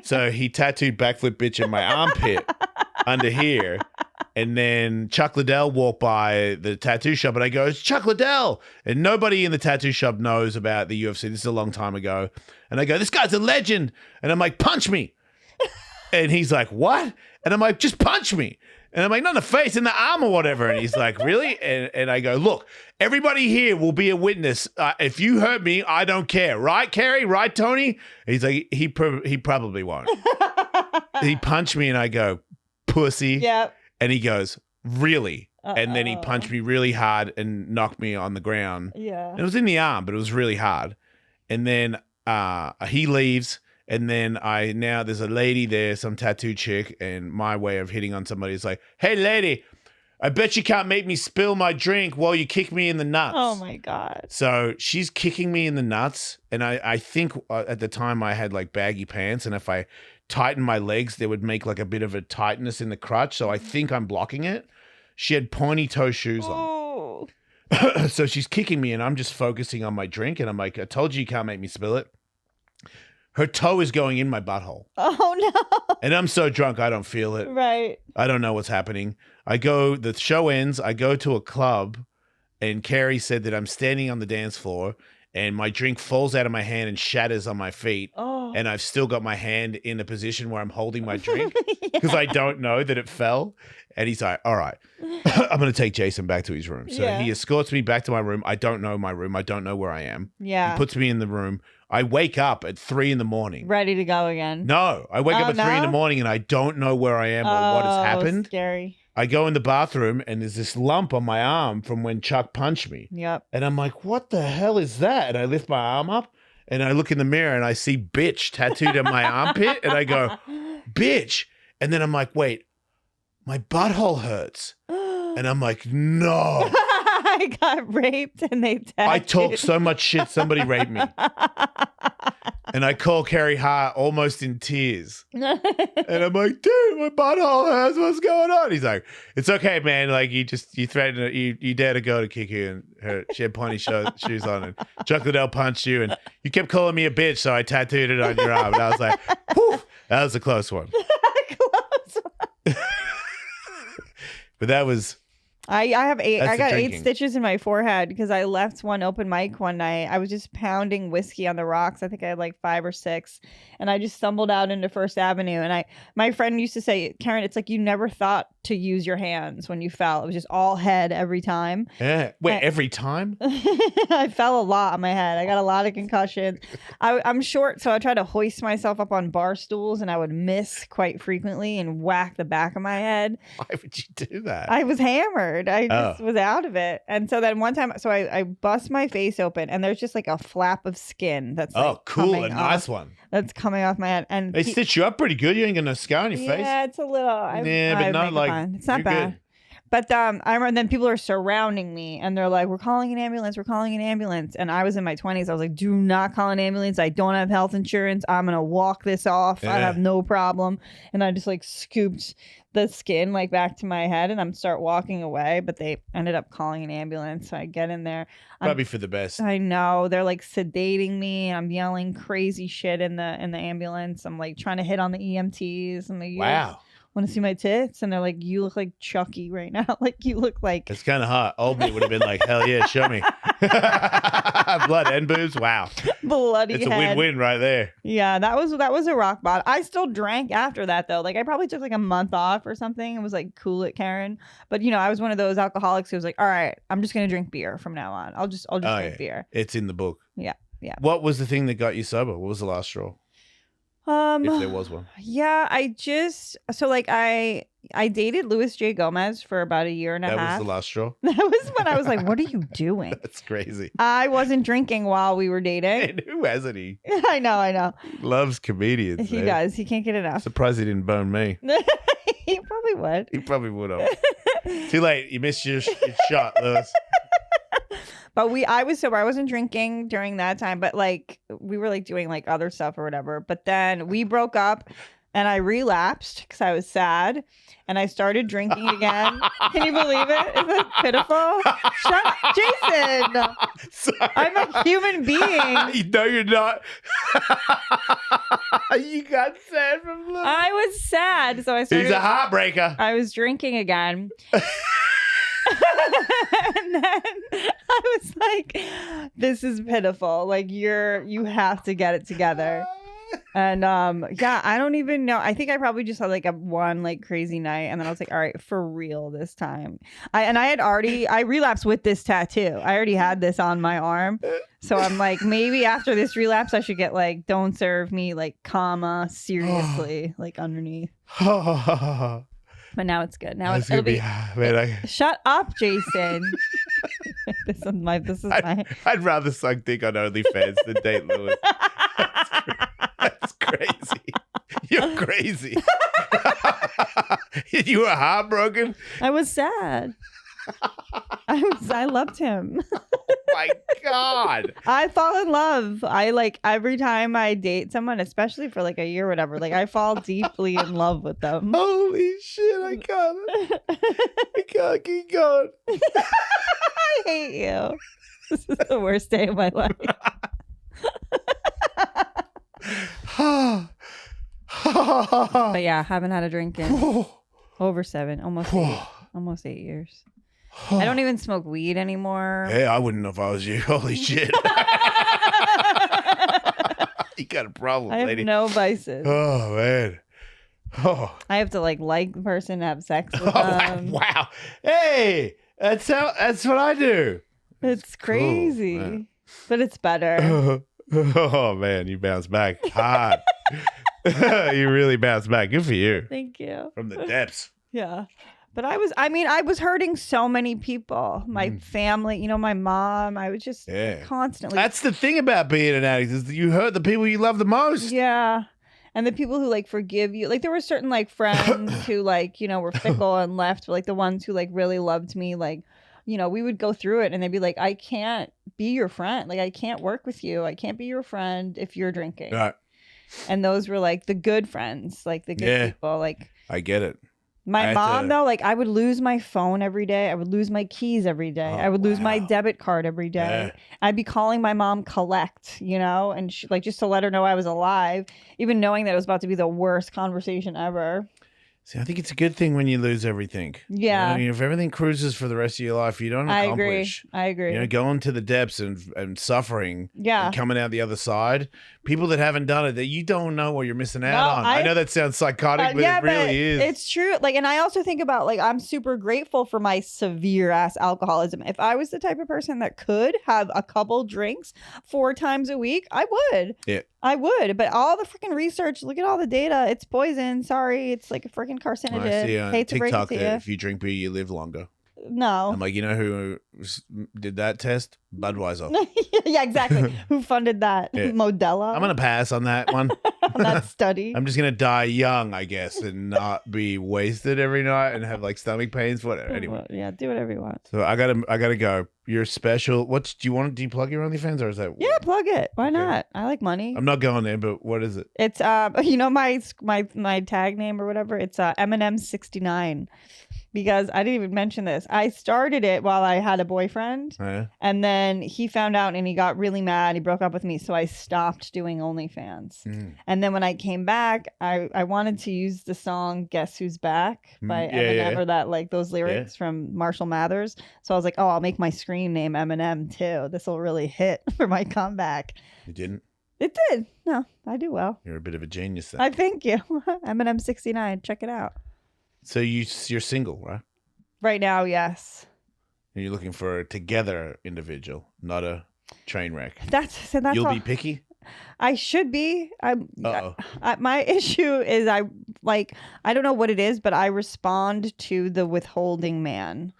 So he tattooed backflip bitch in my armpit under here. And then Chuck Liddell walked by the tattoo shop and I go, it's Chuck Liddell. And nobody in the tattoo shop knows about the UFC. This is a long time ago. And I go, this guy's a legend. And I'm like, punch me. And he's like, what? And I'm like, just punch me. And I'm like, not in the face, in the arm or whatever. And he's like, really? And I go, look, everybody here will be a witness. If you hurt me, I don't care. Right, Kerry? Right, Tony? And he's like, he probably won't. He punched me and I go, pussy. Yep. And he goes, really? And then he punched me really hard and knocked me on the ground. Yeah. And it was in the arm, but it was really hard. And then he leaves. And then there's a lady there, some tattoo chick, and my way of hitting on somebody is like, hey, lady, I bet you can't make me spill my drink while you kick me in the nuts. Oh, my God. So she's kicking me in the nuts. And I think at the time I had like baggy pants. And if I tightened my legs, there would make like a bit of a tightness in the crotch. So I think I'm blocking it. She had pointy toe shoes on. So she's kicking me and I'm just focusing on my drink. And I'm like, I told you can't make me spill it. Her toe is going in my butthole. Oh, no. And I'm so drunk, I don't feel it. Right. I don't know what's happening. The show ends, I go to a club, and Carrie said that I'm standing on the dance floor, and my drink falls out of my hand and shatters on my feet. Oh. and I've still got my hand in a position where I'm holding my drink because I don't know that it fell. And he's like, all right, I'm going to take Jason back to his room. So he escorts me back to my room. I don't know my room. I don't know where I am. Yeah. He puts me in the room. I wake up at 3 a.m. Ready to go again. No, I wake up at 3 a.m. and I don't know where I am or what has happened. Scary. I go in the bathroom and there's this lump on my arm from when Chuck punched me. Yep. And I'm like, what the hell is that? And I lift my arm up and I look in the mirror and I see bitch tattooed on my armpit. And I go, bitch. And then I'm like, wait, my butthole hurts. And I'm like, no. I got raped and they tattooed. I talked so much shit, somebody raped me. And I call Kerry Hart almost in tears. And I'm like, dude, my butthole hurts. What's going on? He's like, it's okay, man. Like, you threatened her. You dared a girl to kick you and she had pointy shoes on and Chuck Liddell punched you and you kept calling me a bitch. So I tattooed it on your arm. And I was like, whew, that was a close one. But that was... I have 8. I got drinking. 8 stitches in my forehead because I left one open mic one night. I was just pounding whiskey on the rocks. I think I had like 5 or 6, and I just stumbled out into First Avenue. And my friend used to say, Kerryn, it's like you never thought to use your hands when you fell. It was just all head every time. Yeah. Wait, every time? I fell a lot on my head. I got a lot of concussions. I'm short, so I tried to hoist myself up on bar stools, and I would miss quite frequently and whack the back of my head. Why would you do that? I was hammered. I just was out of it. And so then one time, I bust my face open and there's just like a flap of skin that's like cool. A nice one. That's coming off my head. And they stitch you up pretty good. You ain't got no scar on your face. Yeah, it's a little. But not like. It's not bad. Good. But I remember then people are surrounding me and they're like, we're calling an ambulance. We're calling an ambulance. And I was in my 20s. I was like, do not call an ambulance. I don't have health insurance. I'm going to walk this off. I have no problem. And I just like scooped the skin like back to my head and I'm start walking away. But they ended up calling an ambulance. So I get in there. Probably for the best. I know. They're like sedating me. I'm yelling crazy shit in the ambulance. I'm like trying to hit on the EMTs. I'm like, wow. Want to see my tits? And they're like, you look like Chucky right now. Like you look like... It's kind of hot. Old me would have been like, hell yeah, show me. Blood and boobs. Wow. Bloody It's head. a win-win right there. Yeah, that was a rock bottom. I still drank after that though. Like I probably took like a month off or something and was like cool at Kerryn. But you know, I was one of those alcoholics who was like, all right, I'm just going to drink beer from now on. I'll just drink beer. It's in the book. Yeah. Yeah. What was the thing that got you sober? What was the last straw? If there was one. Yeah, I dated Louis J. Gomez for about a year and a half. That was the last straw? That was when I was like, what are you doing? That's crazy. I wasn't drinking while we were dating. Man, who hasn't he? I know. He loves comedians. He does. He can't get enough. Surprised he didn't bone me. He probably would. He probably would have. Too late. You missed your shot, Louis. But I was sober. I wasn't drinking during that time, but like we were like doing like other stuff or whatever. But then we broke up and I relapsed because I was sad and I started drinking again. Can you believe it? Is that pitiful? Shut up, Jason. Sorry. I'm a human being. No, you're not. You got sad from Louis. I was sad. So I started. He's a heartbreaker. I was drinking again. And then I was like, this is pitiful. Like you have to get it together. And yeah, I don't even know. I think I probably just had like one like crazy night and then I was like, all right, for real this time. I relapsed with this tattoo. I already had this on my arm. So I'm like, maybe after this relapse I should get like don't serve me like comma seriously like underneath. But now it's good. Now it'll be. Man, shut up, Jason. This is my. I'd rather suck dick on OnlyFans than date Louis. That's crazy. You're crazy. You were heartbroken. I was sad. I loved him. Oh my God. I fall in love. I like every time I date someone, especially for like a year or whatever, like I fall deeply in love with them. Holy shit, I can't keep going. I hate you. This is the worst day of my life. But yeah, haven't had a drink in over 7, almost 8 years. I don't even smoke weed anymore. Hey, I wouldn't know if I was you. Holy shit. You got a problem, I have lady. no vices. Oh, man. Oh. I have to like the person, have sex with Oh, them. wow. Hey, that's what I do. It's crazy, man. but it's better. Oh, man, you bounce back hard. You really bounce back. Good for you. Thank you. From the depths. Yeah. But I was hurting so many people. My family, my mom. I was just constantly. That's the thing about being an addict is that you hurt the people you love the most. Yeah. And the people who like forgive you. Like there were certain like friends who like, were fickle and left. But like the ones who like really loved me, like, we would go through it and they'd be like, I can't be your friend. Like I can't work with you. I can't be your friend if you're drinking. Right. And those were like the good friends, like the good people. Like I get it. my mom, though, like I would lose my phone every day. I would lose my keys every day. I would lose my debit card every day. Yeah. I'd be calling my mom collect, and she, like just to let her know I was alive, even knowing that it was about to be the worst conversation ever. See, I think it's a good thing when you lose everything. Yeah. If everything cruises for the rest of your life, you don't accomplish. I agree. Going to the depths and suffering Yeah. and coming out the other side. People that haven't done it, that you don't know what you're missing out on. I know that sounds psychotic, but it really is. It's true. Like, and I also think about, like, I'm super grateful for my severe ass alcoholism. If I was the type of person that could have a couple drinks 4 times a week, I would. Yeah. I would, but all the freaking research, look at all the data. It's poison. Sorry, it's like a freaking carcinogen. I see on Hate to break TikTok it to that you. if you drink beer, you live longer. No. I'm like, you know who did that test? Budweiser. Yeah, exactly. Who funded that? Yeah. Modelo? I'm going to pass on that one. on that study. I'm just going to die young, I guess, and not be wasted every night and have like stomach pains, whatever. Anyway. Yeah, do whatever you want. So I gotta go. You're special. Do you plug your OnlyFans or is that? Yeah, plug it. Why not? I like money. I'm not going there, but what is it? It's my tag name or whatever. It's M&M69 because I didn't even mention this. I started it while I had a boyfriend, and then he found out and he got really mad. He broke up with me, so I stopped doing OnlyFans. And then when I came back, I wanted to use the song "Guess Who's Back" by Eminem or that like those lyrics from Marshall Mathers. So I was like, oh, I'll make my screen name Eminem too. This will really hit for my comeback. You didn't? It did. No, I do well. You're a bit of a genius then. I thank you. M&M69. Check it out. So you're single, right? Right now, yes. And you're looking for a together individual, not a train wreck. That's You'll all. be picky? I should be. My issue is I don't know what it is, but I respond to the withholding man.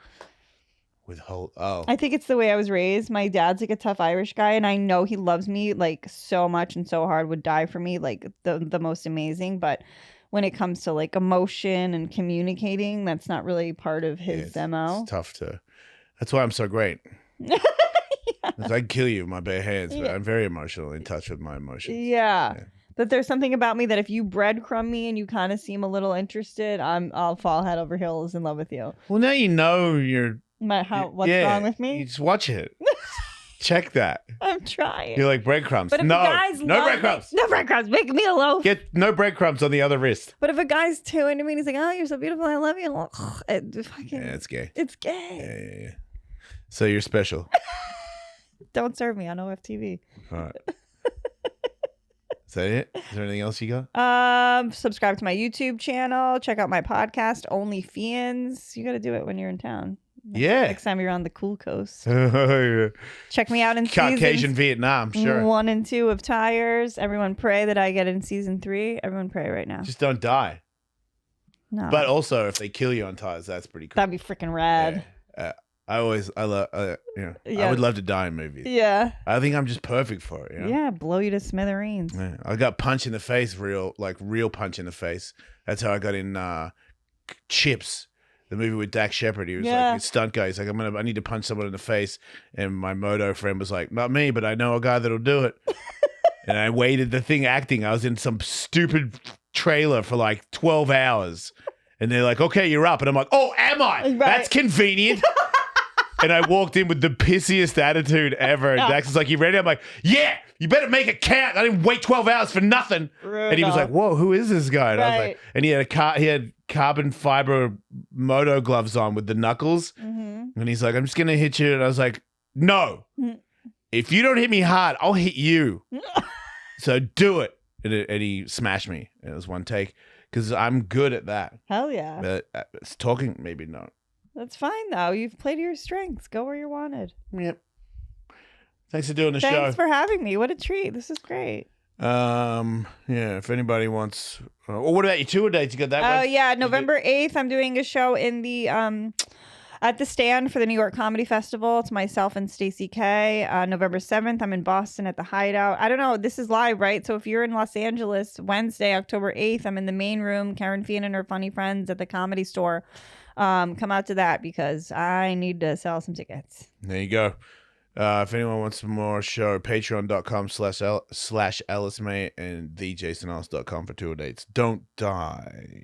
I think it's the way I was raised. My dad's like a tough Irish guy, and I know he loves me like so much and so hard, would die for me, like the most amazing. But when it comes to like emotion and communicating, that's not really part of his MO. It's tough to. That's why I'm so great. I'd kill you with my bare hands, but I'm very emotional, in touch with my emotions. Yeah. But there's something about me that if you breadcrumb me and you kind of seem a little interested, I'll fall head over heels in love with you. Well, now you know you're. What's wrong with me? You just watch it. Check that. I'm trying. You're like breadcrumbs. But if no, a guy's no breadcrumbs. No breadcrumbs. Make me a loaf. Get no breadcrumbs on the other wrist. But if a guy's too into me and he's like, oh, you're so beautiful, I love you. It's gay. It's gay. Yeah. So you're special. Don't serve me on OFTV. All right. Is that it? Is there anything else you got? Subscribe to my YouTube channel. Check out my podcast, Only Feehan's. You got to do it when you're in town. Yeah. Next time you're on the cool coast. Yeah. Check me out in Caucasian Vietnam, sure. 1 and 2 of Tires. Everyone pray that I get in season 3. Everyone pray right now. Just don't die. No. But also, if they kill you on Tires, that's pretty cool. That'd be freaking rad. I would love to die in movies. Yeah. I think I'm just perfect for it. You know? Yeah, blow you to smithereens. Yeah. I got punch in the face, real punch in the face. That's how I got in Chips, the movie with Dak Shepard. He was like a stunt guy. He's like, I need to punch someone in the face. And my moto friend was like, not me, but I know a guy that'll do it. And I waited the thing acting. I was in some stupid trailer for like 12 hours. And they're like, okay, you're up. And I'm like, oh, am I? Right. That's convenient. And I walked in with the pissiest attitude ever. And Dax was like, you ready? I'm like, yeah, you better make it count. I didn't wait 12 hours for nothing. Rude. And he was like, whoa, who is this guy? And I was like, and he had carbon fiber moto gloves on with the knuckles. Mm-hmm. And he's like, I'm just going to hit you. And I was like, no, if you don't hit me hard, I'll hit you. So do it. And he smashed me. It was one take because I'm good at that. Hell yeah. But talking, maybe not. That's fine, though. You've played to your strengths. Go where you're wanted. Yep. Thanks for doing the show. Thanks for having me. What a treat. This is great. Yeah, if anybody wants... what about your tour dates? You got that? Oh, yeah. November 8th, I'm doing a show in the... at the Stand for the New York Comedy Festival. It's myself and Stacey K. November 7th, I'm in Boston at the Hideout. I don't know. This is live, right? So if you're in Los Angeles, Wednesday, October 8th, I'm in the main room. Kerryn Feehan and her funny friends at the Comedy Store. Come out to that because I need to sell some tickets. There you go. If anyone wants some more show, patreon.com/EllisMate and thejasonellis.com for tour dates. Don't die.